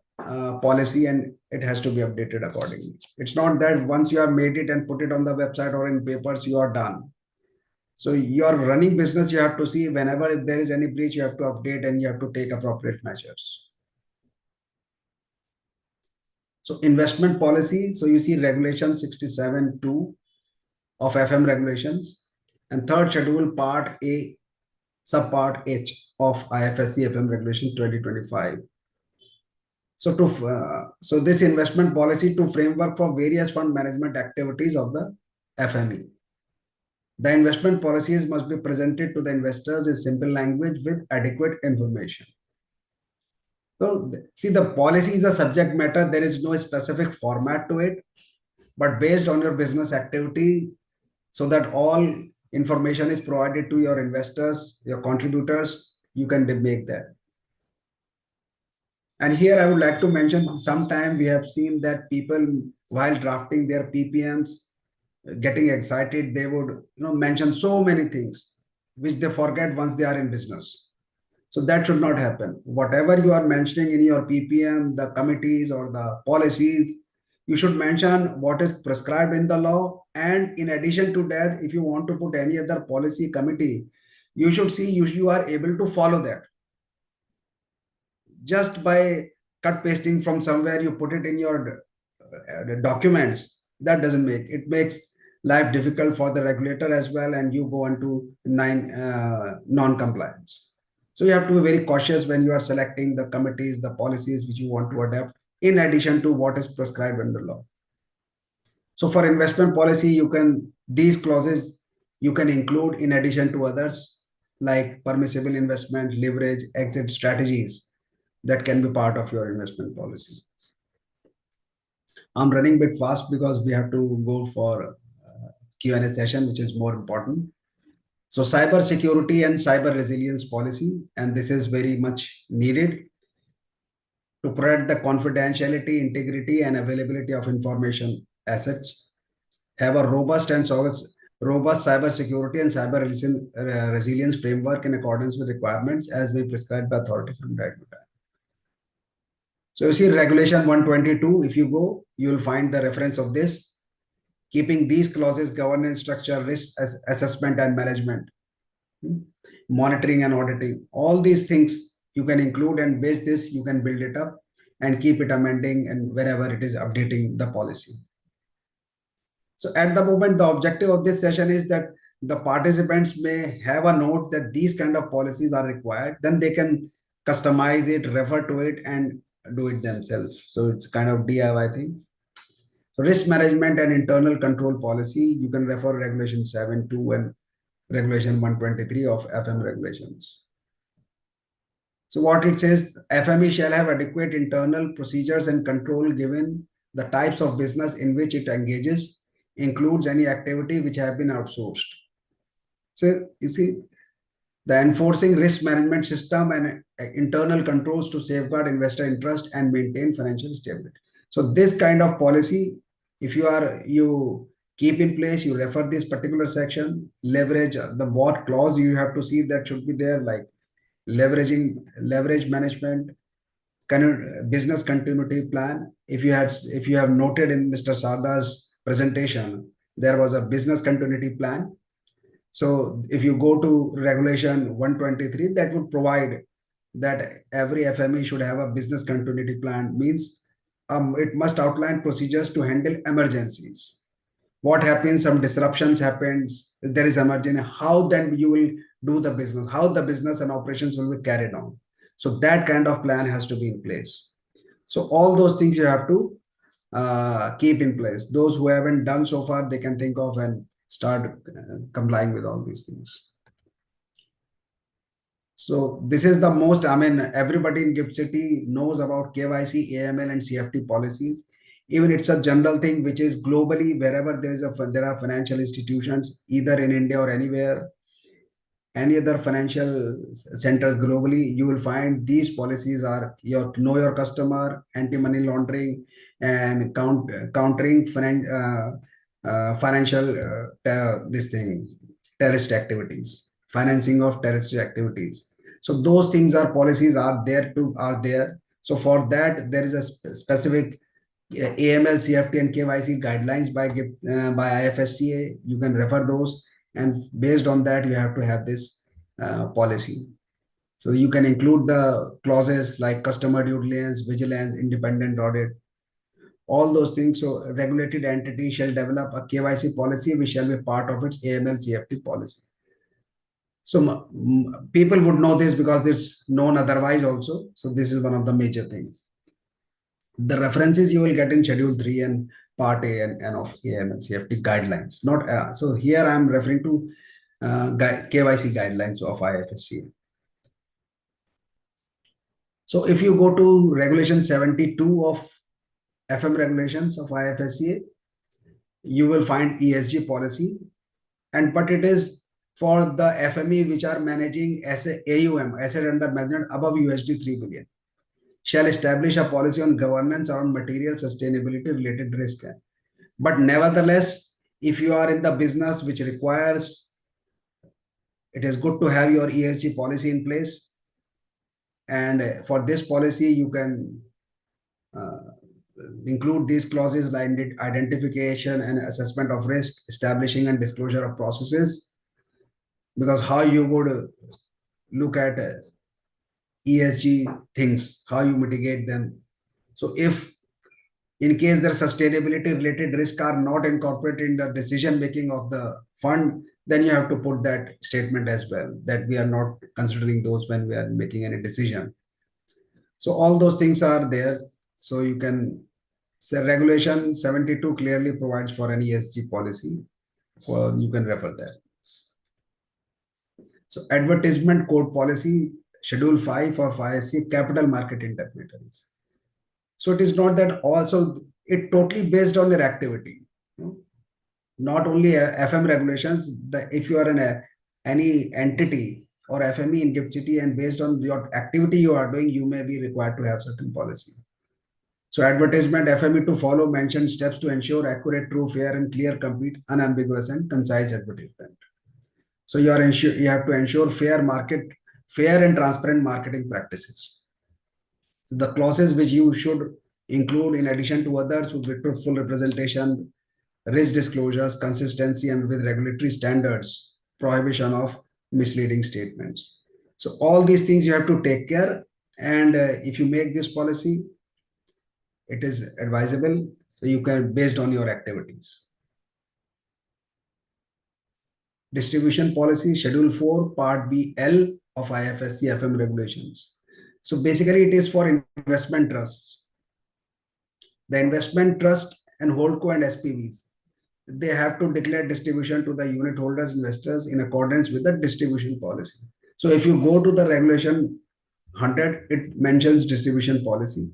policy, and it has to be updated accordingly. It's not that once you have made it and put it on the website or in papers, you are done. So you're running business, you have to see whenever there is any breach, you have to update and you have to take appropriate measures. So investment policy. So you see regulation 67(2) of FM regulations, and 3rd schedule part A subpart H of IFSC FM Regulation 2025. So this investment policy to framework for various fund management activities of the FME. The investment policies must be presented to the investors in simple language with adequate information. So see, the policy is a subject matter. There is no specific format to it, but based on your business activity, so that all information is provided to your investors, your contributors, you can make that. And here I would like to mention, sometime we have seen that people, while drafting their PPMs, getting excited, they would mention so many things which they forget once they are in business. So that should not happen. Whatever you are mentioning in your PPM, the committees or the policies, you should mention what is prescribed in the law. And in addition to that, if you want to put any other policy committee, you should see you are able to follow that. Just by cut pasting from somewhere, you put it in your documents, that doesn't make it makes life difficult for the regulator as well, and you go into non-compliance. So you have to be very cautious when you are selecting the committees, the policies which you want to adopt, in addition to what is prescribed under law. So for investment policy, these clauses you can include in addition to others, like permissible investment, leverage, exit strategies, that can be part of your investment policy. I'm running a bit fast because we have to go for Q&A session, which is more important. So cyber security and cyber resilience policy, and this is very much needed to protect the confidentiality, integrity, and availability of information assets, have a robust cyber security and cyber resilience framework in accordance with requirements as may prescribed by authority from time to time. So you see regulation 122, if you go, you will find the reference of this, keeping these clauses, governance structure, risk assessment and management, monitoring and auditing, all these things you can include, and base this, you can build it up and keep it amending and wherever it is updating the policy. So at the moment, the objective of this session is that the participants may have a note that these kind of policies are required, then they can customize it, refer to it, and do it themselves. So it's kind of DIY thing. So risk management and internal control policy, you can refer regulation 7.2 and regulation 123 of FM regulations. So what it says, FME shall have adequate internal procedures and control given the types of business in which it engages, includes any activity which have been outsourced. So you see, the enforcing risk management system and internal controls to safeguard investor interest and maintain financial stability. So this kind of policy, if you keep in place, you refer this particular section, leverage, the what clause you have to see that should be there, like leverage management, business continuity plan. If you have noted in Mr. Sarda's presentation, there was a business continuity plan. So if you go to regulation 123, that would provide that every FME should have a business continuity plan, means it must outline procedures to handle emergencies. What happens, some disruptions happens, there is emergency, how then you will do the business, how the business and operations will be carried on. So that kind of plan has to be in place. So all those things you have to keep in place. Those who haven't done so far, they can think of and start complying with all these things. So this is the most, everybody in GIFT City knows about KYC, AML and CFT policies. Even it's a general thing which is globally, wherever there are financial institutions, either in India or anywhere, any other financial centers globally, you will find these policies are know your customer, anti-money laundering, and countering financial terrorist activities, financing of terrorist activities. So those things policies are there. So for that, there is a specific AML, CFT, and KYC guidelines by IFSCA. You can refer those, and based on that, you have to have this policy. So you can include the clauses like customer due diligence, vigilance, independent audit, all those things. So a regulated entity shall develop a KYC policy which shall be part of its AML, CFT policy. So people would know this because it's known otherwise also. So this is one of the major things. The references you will get in Schedule 3 and Part A and of AML CFT guidelines. Not so here I am referring to KYC guidelines of IFSC. So if you go to Regulation 72 of FM regulations of IFSCA, you will find ESG policy, but it is for the FME which are managing AUM, asset under management above USD 3 billion, shall establish a policy on governance around material sustainability related risk. But nevertheless, if you are in the business which requires, it is good to have your ESG policy in place. And for this policy, you can include these clauses like identification and assessment of risk, establishing and disclosure of processes, because how you would look at ESG things, how you mitigate them. So if in case their sustainability related risks are not incorporated in the decision making of the fund, then you have to put that statement as well, that we are not considering those when we are making any decision. So all those things are there. So you can say Regulation 72 clearly provides for an ESG policy. For you can refer that. So advertisement code policy, Schedule 5 for 5SC capital market intermediaries. So it is not that also it totally based on their activity. You know? Not only FM regulations, if you are in any entity or FME in GIFT City and based on your activity you are doing, you may be required to have certain policy. So advertisement FME to follow mentioned steps to ensure accurate, true, fair, and clear, complete, unambiguous, and concise advertisement. So you have to ensure fair and transparent marketing practices. So the clauses which you should include in addition to others would be truthful representation, risk disclosures, consistency, and with regulatory standards, prohibition of misleading statements. So all these things you have to take care. And if you make this policy, it is advisable. So you can, based on your activities. Distribution policy, Schedule 4, Part B L of IFSC FM regulations. So basically it is for investment trusts. The investment trust and holdco and SPVs, they have to declare distribution to the unit holders, investors in accordance with the distribution policy. So if you go to the Regulation 100, it mentions distribution policy.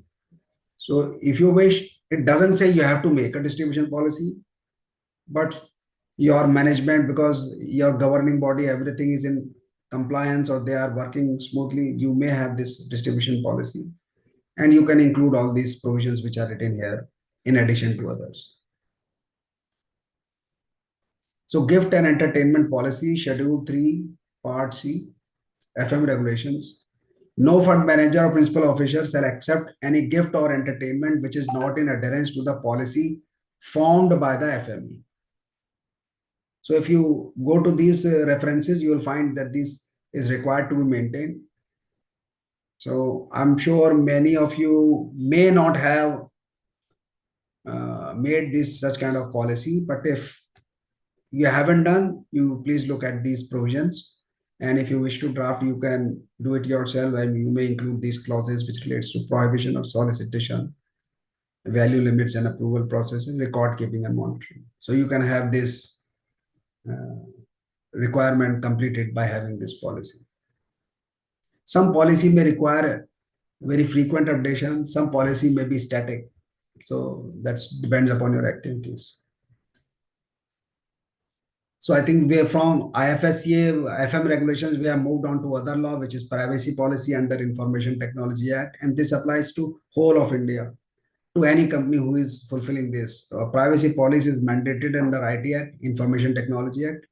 So if you wish, it doesn't say you have to make a distribution policy, but your management, because your governing body, everything is in compliance or they are working smoothly, you may have this distribution policy. And you can include all these provisions which are written here in addition to others. So gift and entertainment policy, Schedule 3, Part C, FM regulations. No fund manager or principal officer shall accept any gift or entertainment which is not in adherence to the policy formed by the FME. So if you go to these references, you will find that this is required to be maintained. So I'm sure many of you may not have made this such kind of policy, but if you haven't done, you please look at these provisions. And if you wish to draft, you can do it yourself, and you may include these clauses which relates to prohibition of solicitation, value limits and approval processes, record keeping and monitoring. So you can have this requirement completed by having this policy. Some policy may require very frequent updation. Some policy may be static. So that depends upon your activities. So I think we are from IFSCA, FM regulations, we have moved on to other law, which is privacy policy under Information Technology Act. And this applies to whole of India, to any company who is fulfilling this. Privacy policy is mandated under IT Act, Information Technology Act.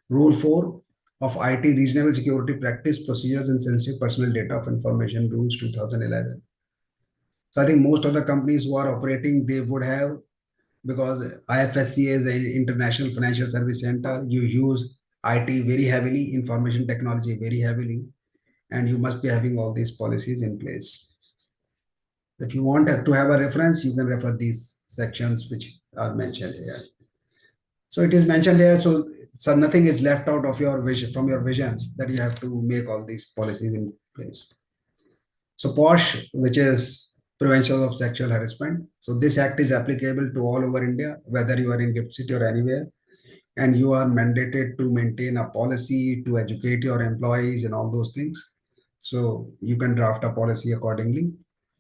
Rule 4 of IT Reasonable Security Practice, Procedures and Sensitive Personal Data of Information Rules 2011. So I think most of the companies who are operating, they would have, because IFSCA is an international financial service center, you use IT very heavily, information technology very heavily, and you must be having all these policies in place. If you want to have a reference, you can refer these sections which are mentioned here. So it is mentioned here. So nothing is left out of your vision, from your vision, that you have to make all these policies in place. So POSH, which is prevention of sexual harassment. So this act is applicable to all over India, whether you are in Gift City or anywhere, and you are mandated to maintain a policy to educate your employees and all those things. So you can draft a policy accordingly,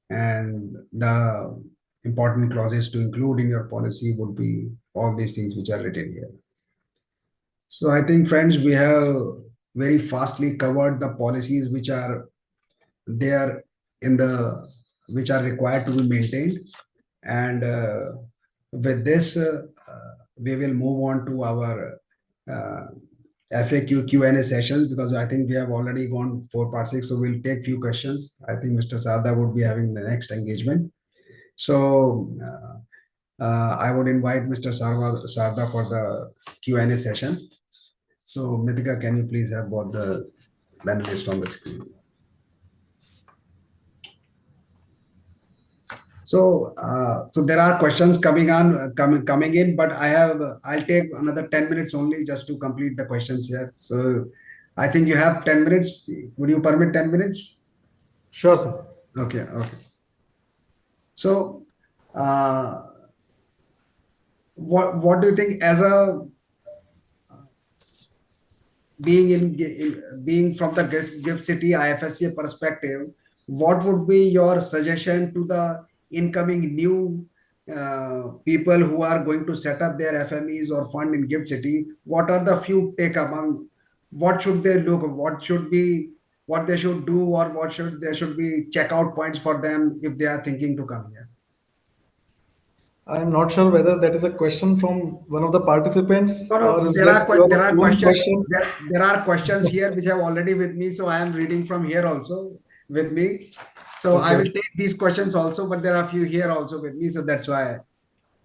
and the important clauses to include in your policy would be all these things which are written here. So I think, friends, we have very fastly covered the policies which are there in the which are required to be maintained, and with this we will move on to our uh, FAQ Q&A sessions, because I think we have already gone 4 part 6, so we'll take few questions. I think Mr. Sarda would be having the next engagement. So I would invite Mr. Sarda for the Q&A session. So Mithika, can you please have both the panelists on the screen? So there are questions coming in, but I'll take another 10 minutes only just to complete the questions here. So I think you have 10 minutes. Would you permit 10 minutes? Sure, sir. Okay, okay. So uh, what do you think, as a being from the Gift City IFSC perspective, what would be your suggestion to the incoming new people who are going to set up their FMEs or fund in Gift City? What are the few take among, what should they look, what they should do, or there should be checkout points for them if they are thinking to come here? I'm not sure whether that is a question from one of the participants, No, or no, is that there your are own questions. question? There are questions here which have already with me, so I am reading from here also with me. So I will Okay. take these questions also, but there are a few here also with me, so that's why.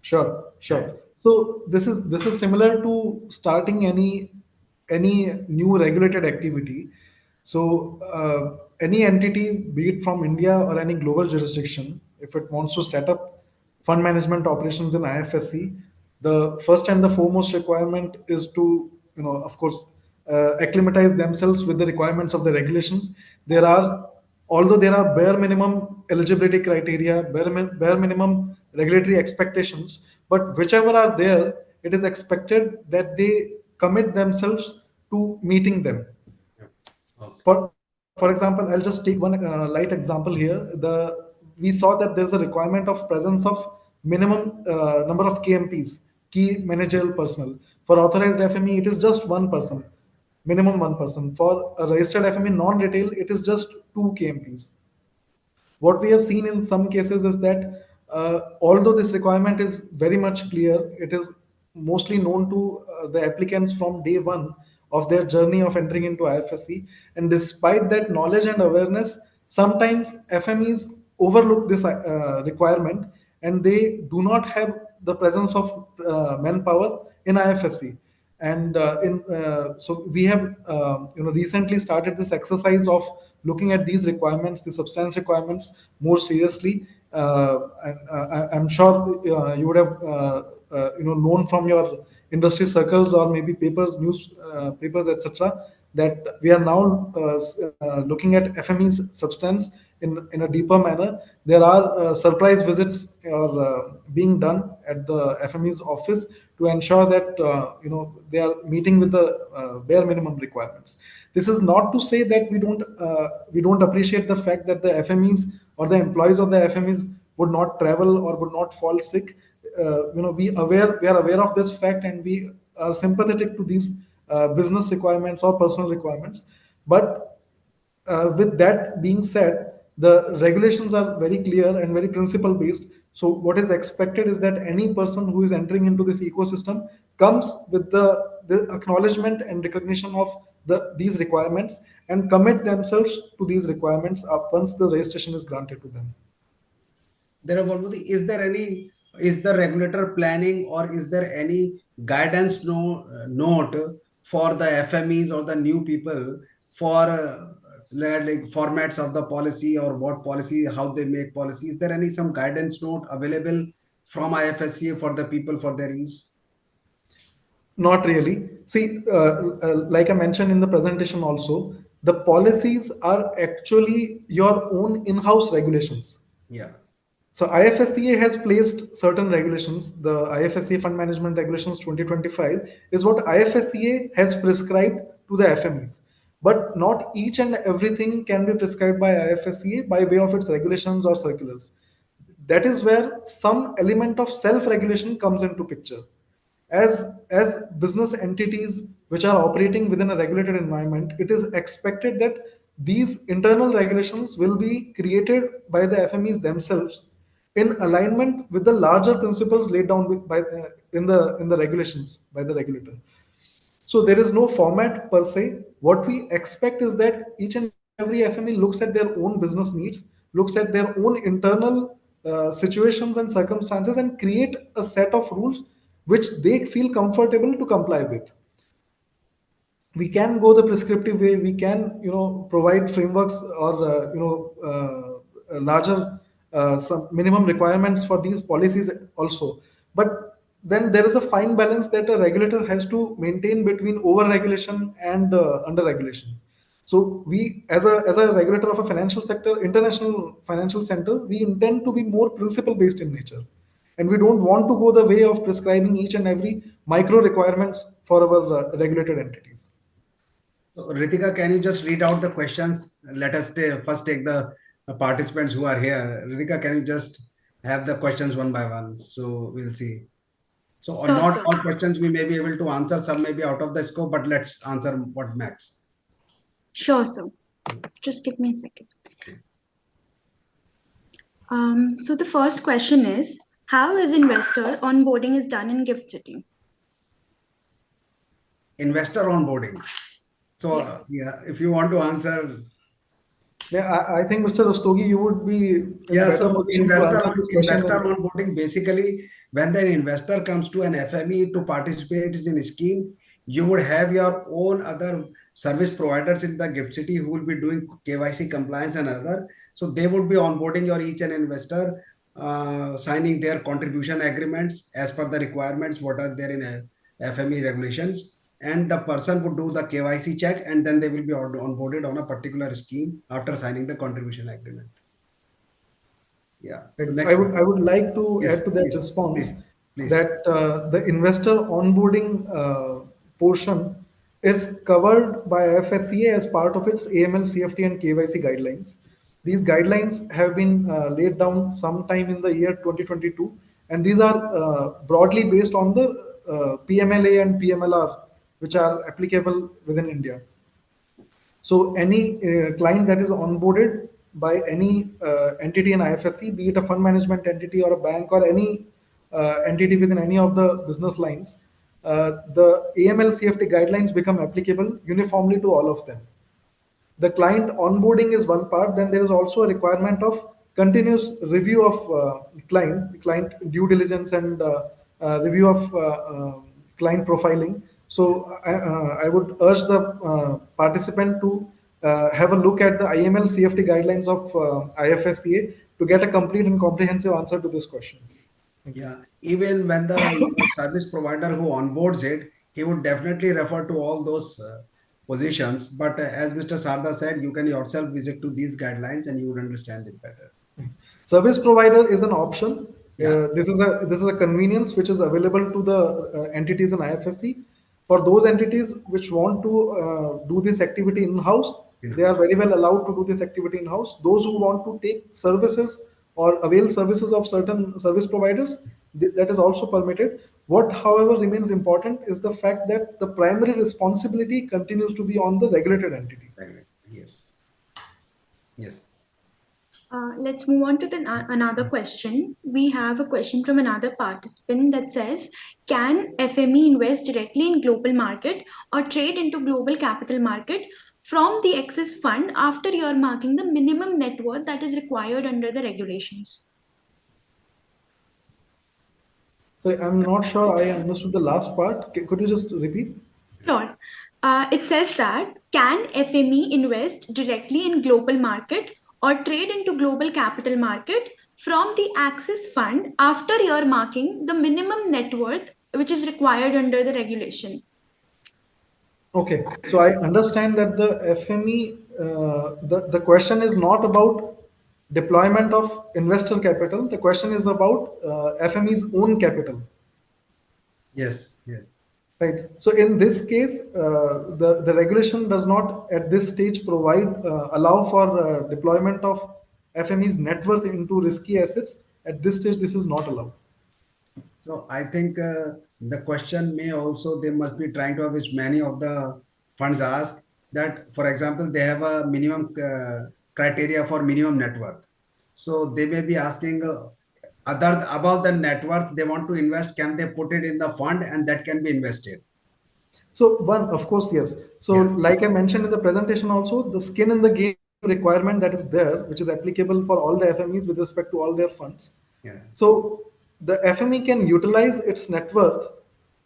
Sure, Yeah. sure. So this is similar to starting any new regulated activity. So any entity, be it from India or any global jurisdiction, if it wants to set up fund management operations in IFSC, the first and the foremost requirement is to, of course, acclimatize themselves with the requirements of the regulations. There are, although there are bare minimum eligibility criteria, bare minimum regulatory expectations, but whichever are there, it is expected that they commit themselves to meeting them. Yeah. Okay. For example, I'll just take one light example here. We saw that there's a requirement of presence of minimum number of KMPs, key managerial personnel. For authorized FME, it is just one person, minimum one person. For a registered FME non-retail, it is just two KMPs. What we have seen in some cases is that although this requirement is very much clear, it is mostly known to the applicants from day one of their journey of entering into IFSC. And despite that knowledge and awareness, sometimes FMEs overlook this requirement, and they do not have the presence of manpower in IFSC. And so we have recently started this exercise of looking at these requirements, the substance requirements, more seriously. I'm sure you would have known from your industry circles or maybe papers, news papers, etc., that we are now looking at FME's substance in a deeper manner. There are surprise visits or being done at the FME's office to ensure that they are meeting with the bare minimum requirements. This is not to say that we don't appreciate the fact that the FMEs or the employees of the FMEs would not travel or would not fall sick. We are aware of this fact, and we are sympathetic to these business requirements or personal requirements. But with that being said, the regulations are very clear and very principle based. So what is expected is that any person who is entering into this ecosystem comes with the acknowledgement and recognition of these requirements and commit themselves to these requirements once the registration is granted to them. There are one more thing. Is the regulator planning, or is there any guidance note for the FMEs or the new people for like formats of the policy, or what policy, how they make policy? Is there some guidance note available from IFSCA for the people for their ease? Not really. See, like I mentioned in the presentation also, the policies are actually your own in-house regulations. Yeah. So IFSCA has placed certain regulations. The IFSCA Fund Management Regulations 2025 is what IFSCA has prescribed to the FMEs. But not each and everything can be prescribed by IFSCA by way of its regulations or circulars. That is where some element of self-regulation comes into picture. As business entities which are operating within a regulated environment, it is expected that these internal regulations will be created by the FMEs themselves in alignment with the larger principles laid down in the regulations by the regulator. So there is no format per se. What we expect is that each and every FME looks at their own business needs, looks at their own internal situations and circumstances, and create a set of rules which they feel comfortable to comply with. We can go the prescriptive way. We can, provide frameworks or larger some minimum requirements for these policies also. But then there is a fine balance that a regulator has to maintain between over regulation and under regulation. So we, as a regulator of a financial sector, international financial center, we intend to be more principle based in nature, and we don't want to go the way of prescribing each and every micro requirements for our regulated entities. So, Ritika, can you just read out the questions? Let us first take the participants who are here. Ritika, can you just have the questions one by one? So we'll see. So, or Sure, not sir. all questions we may be able to answer. Some may be out of the scope, but let's answer what max. Sure, sir. Just give me a second. So the first question is, how is investor onboarding is done in Gift City? Investor onboarding. So, Yes. yeah, if you want to answer. Yeah, I think Mr. Rastogi, you would be in a Yeah, better so position to answer this question. investor onboarding, basically when the investor comes to an FME to participate in a scheme, you would have your own other service providers in the gift city who will be doing KYC compliance and other. So they would be onboarding your each and investor, signing their contribution agreements as per the requirements what are there in FME regulations. And the person would do the KYC check, and then they will be onboarded on a particular scheme after signing the contribution agreement. Yeah. So I next would one. I would like to Yes, add to that please, response please, please. that the investor onboarding portion is covered by FSCA as part of its AML, CFT, and KYC guidelines. These guidelines have been laid down sometime in the year 2022, and these are broadly based on the PMLA and PMLR, which are applicable within India. So any client that is onboarded by any entity in IFSC, be it a fund management entity or a bank or any entity within any of the business lines, the AML CFT guidelines become applicable uniformly to all of them. The client onboarding is one part. Then there is also a requirement of continuous review of client due diligence and review of client profiling. So I would urge the participant to have a look at the IML CFT guidelines of IFSCA to get a complete and comprehensive answer to this question. Thank you. Yeah. Even when the service provider who onboards it, he would definitely refer to all those positions. But as Mr. Sarda said, you can yourself visit to these guidelines and you would understand it better. Service provider is an option. Yeah. This is a convenience which is available to the entities in IFSC. For those entities which want to do this activity in-house, they are In-house. very well allowed to do this activity in-house. Those who want to take services or avail services of certain service providers, that is also permitted. What, however, remains important is the fact that the primary responsibility continues to be on the regulated entity. Right. Yes. Yes. Let's move on to another question. We have a question from another participant that says, can FME invest directly in global market or trade into global capital market from the excess fund after earmarking the minimum net worth that is required under the regulations? So I'm not sure I understood the last part. Could you just repeat? Sure. It says that can FME invest directly in global market or trade into global capital market from the Axis Fund after earmarking the minimum net worth which is required under the regulation. Okay, so I understand that the FME, the question is not about deployment of investor capital. The question is about FME's own capital, Yes, yes. right? So in this case, the regulation does not at this stage provide allow for deployment of FME's net worth into risky assets. At this stage, this is not allowed. So I think the question may also they must be trying to have which many of the funds ask that, for example, they have a minimum criteria for minimum net worth. So they may be asking other above the net worth they want to invest, can they put it in the fund and that can be invested? So one, of course, yes. So Yes. like I mentioned in the presentation also, the skin in the game requirement that is there, which is applicable for all the FMEs with respect to all their funds. Yeah. So the FME can utilize its net worth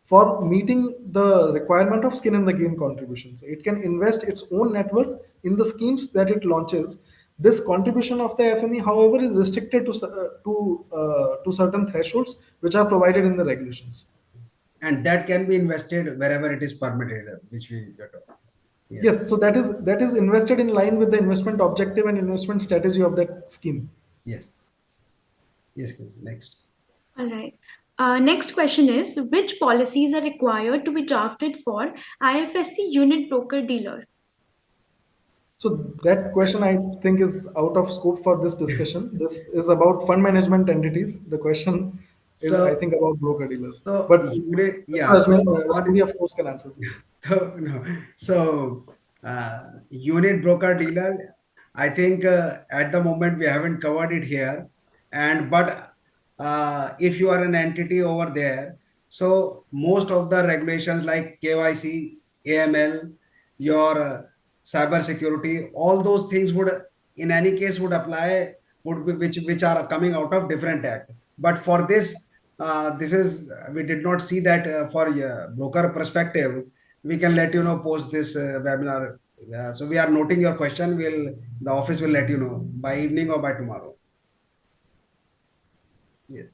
for meeting the requirement of skin in the game contribution. So it can invest its own net worth in the schemes that it launches. This contribution of the FME, however, is restricted to certain thresholds which are provided in the regulations. And that can be invested wherever it is permitted, which we got. Yes. Yes, so that is invested in line with the investment objective and investment strategy of that scheme. Yes. Yes. Next. All right. Next question is, which policies are required to be drafted for IFSC unit broker dealer? So that question I think is out of scope for this discussion. This is about fund management entities. The question is, I So think, about broker dealer. so But unit, yeah. Dr. So on Rastogi, of course, can answer. so no. So unit broker dealer, I think at the moment we haven't covered it here, and but if you are an entity over there, so most of the regulations like KYC, AML, your cyber security, all those things would in any case would apply, would be which are coming out of different act. But for this, this is we did not see that for broker perspective. We can let you know post this webinar. So we are noting your question. The office will let you know by evening or by tomorrow. Yes.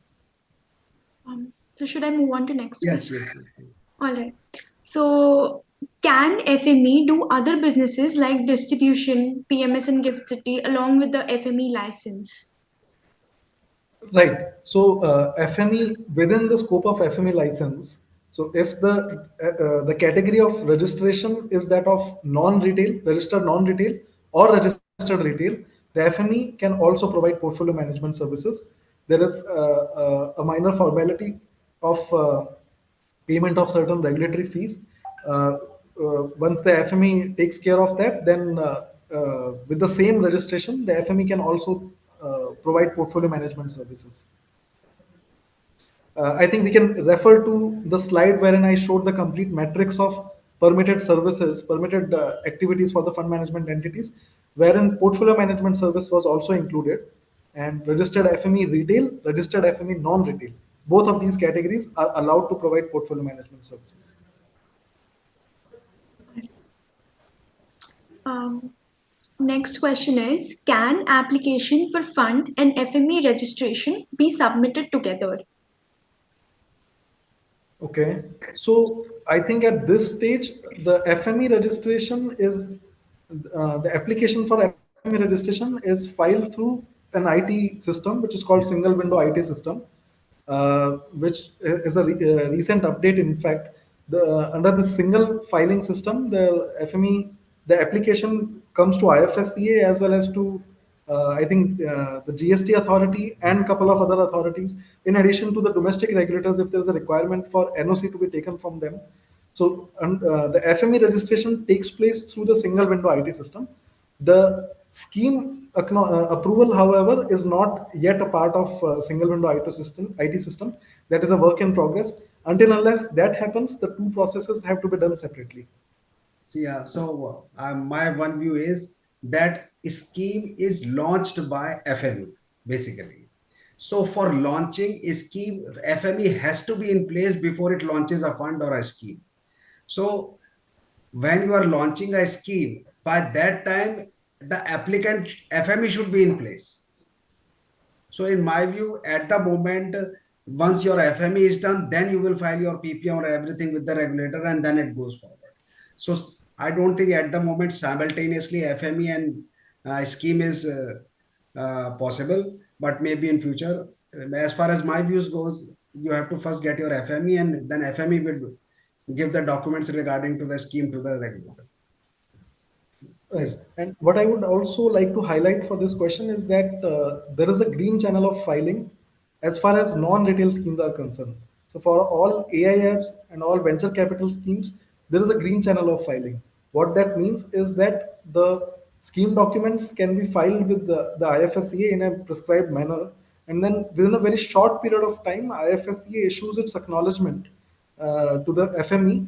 So should I move on to next Yes. question? Yes. Yes. All right. So can FME do other businesses like distribution, PMS and Gift City along with the FME license? Right. So FME within the scope of FME license. So if the category of registration is that of non-retail, registered non-retail or registered retail, the FME can also provide portfolio management services. There is a minor formality of payment of certain regulatory fees. Once the FME takes care of that, then with the same registration, the FME can also provide portfolio management services. I think we can refer to the slide wherein I showed the complete metrics of permitted services, permitted activities for the fund management entities, wherein portfolio management service was also included, and registered FME retail, registered FME non-retail. Both of these categories are allowed to provide portfolio management services. Um, Next question is, can application for fund and FME registration be submitted together? Okay, so I think at this stage, the FME registration is the application for FME registration is filed through an IT system, which is called Yes. single window IT system, which is a recent update. In fact, the under the single filing system, the FME, the application comes to IFSCA as well as to I think the GST authority and couple of other authorities, in addition to the domestic regulators, if there is a requirement for NOC to be taken from them. So the FME registration takes place through the single window IT system. The scheme approval, however, is not yet a part of single window IT system. IT system that is a work in progress. Until unless that happens, the two processes have to be done separately. So yeah, so my one view is that scheme is launched by FME basically. So for launching a scheme, FME has to be in place before it launches a fund or a scheme. So when you are launching a scheme, by that time the applicant FME should be in place. So in my view, at the moment, Once your FME is done, then you will file your PPM or everything with the regulator, and then it goes forward. So I don't think at the moment simultaneously FME and scheme is possible, but maybe in future. As far as my views goes, you have to first get your FME, and then FME will give the documents regarding to the scheme to the regulator. Right. Yes. And what I would also like to highlight for this question is that there is a green channel of filing as far as non-retail schemes are concerned. So for all AIFs and all venture capital schemes, there is a green channel of filing. What that means is that the scheme documents can be filed with the IFSCA in a prescribed manner, and then within a very short period of time, IFSCA issues its acknowledgement to the FME,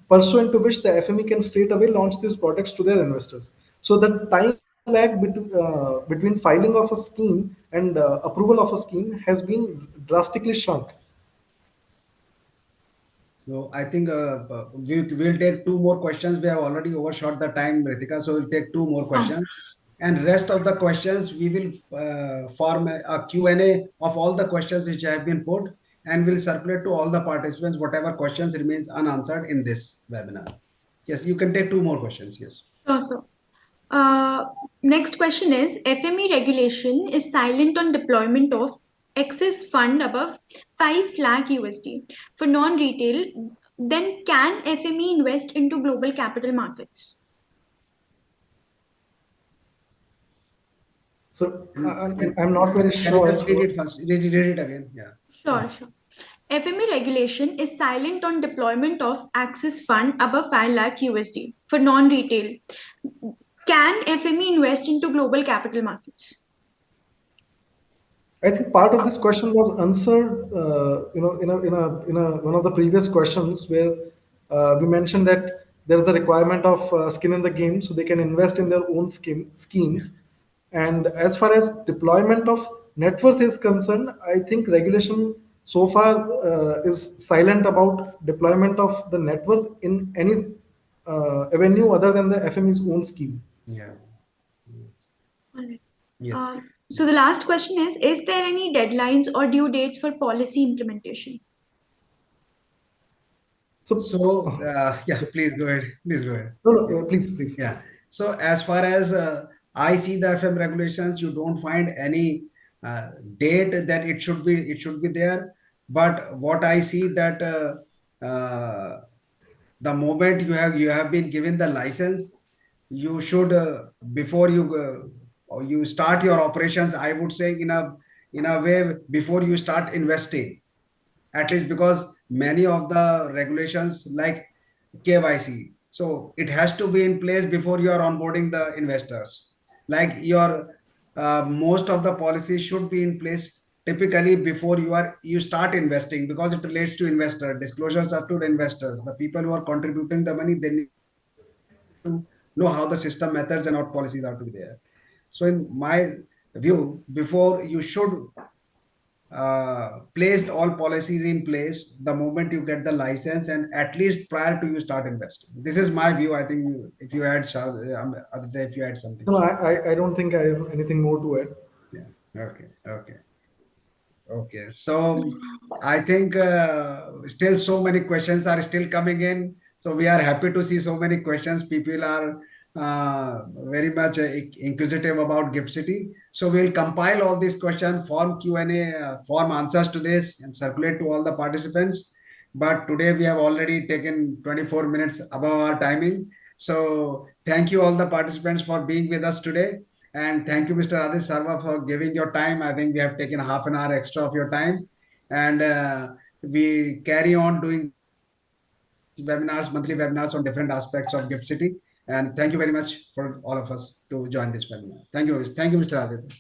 pursuant to which the FME can straight away launch these products to their investors. So the time lag between filing of a scheme and approval of a scheme has been drastically shrunk. So I think we'll take two more questions. We have already overshot the time, Ritika. So we'll take two more Oh, questions. And rest of the questions, we will form a Q&A of all the questions which have been put, and will circulate to all the participants, whatever questions remains unanswered in this webinar. Yes, you can take two more questions. Yes. sure, sir. Uh, Next question is FME regulation is silent on deployment of excess fund above 5 lakh USD for non-retail. Then can FME invest into global capital markets? So Can, I'm not very can you sure. just read it first? Read it again. Yeah. Sure, sure. FME regulation is silent on deployment of access fund above 5 lakh USD for non-retail. Can FME invest into global capital markets? I think part of this question was answered, in one of the previous questions where we mentioned that there is a requirement of skin in the game, so they can invest in their own Yeah. schemes. And as far as deployment of net worth is concerned, I think regulation so far is silent about deployment of the net worth in any avenue other than the FME's own scheme. Yeah. Yes. All right. Yes. So the last question is there any deadlines or due dates for policy implementation? So, So, yeah, please go ahead. Please go ahead. no, no, please, please. Yeah. So as far as I see the FM regulations, you don't find any date that it should be there. But what I see that the moment you have been given the license, you should before you start your operations, I would say in a way before you start investing, at least because many of the regulations like KYC. So it has to be in place before you are onboarding the investors. Like your most of the policies should be in place typically before you start investing, because it relates to investor disclosures up to the investors. The people who are contributing the money, they need to know how the system methods and what policies are to be there. So in my view, before you should placed all policies in place the moment you get the license, and at least prior to you start investing. This is my view. I think if you add Aditya, if you add something. No, I don't think I have anything more to add. Yeah. Okay. Okay. Okay, so I think still so many questions are still coming in. So we are happy to see so many questions. People are very much inquisitive about Gift City. So we'll compile all these questions, form Q&A, form answers to this, and circulate to all the participants. But today we have already taken 24 minutes above our timing. So thank you all the participants for being with us today. And thank you, Mr. Adit Sarva, for giving your time. I think we have taken half an hour extra of your time. And we carry on doing webinars, monthly webinars on different aspects of Gift City. And thank you very much for all of us to join this webinar. Thank you. Thank you, Mr. Adit.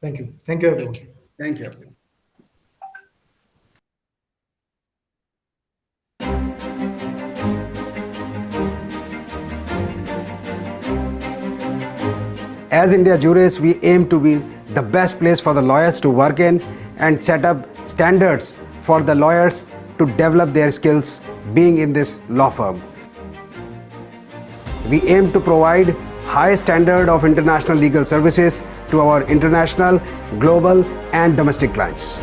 Thank you. Thank you, everyone. Thank you, everyone. As India Juris, we aim to be the best place for the lawyers to work in and set up standards for the lawyers to develop their skills being in this law firm. We aim to provide high standard of international legal services to our international, global and domestic clients.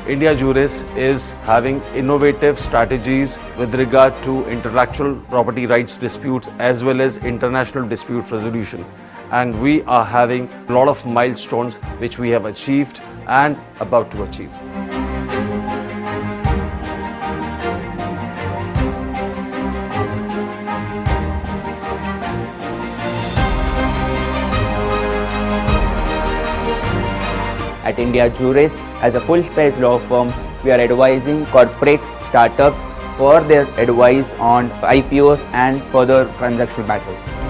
India Juris is having innovative strategies with regard to intellectual property rights disputes as well as international dispute resolution. And we are having a lot of milestones which we have achieved and about to achieve. At India Juris, as a full-fledged law firm, we are advising corporates, startups for their advice on IPOs and further transactional matters.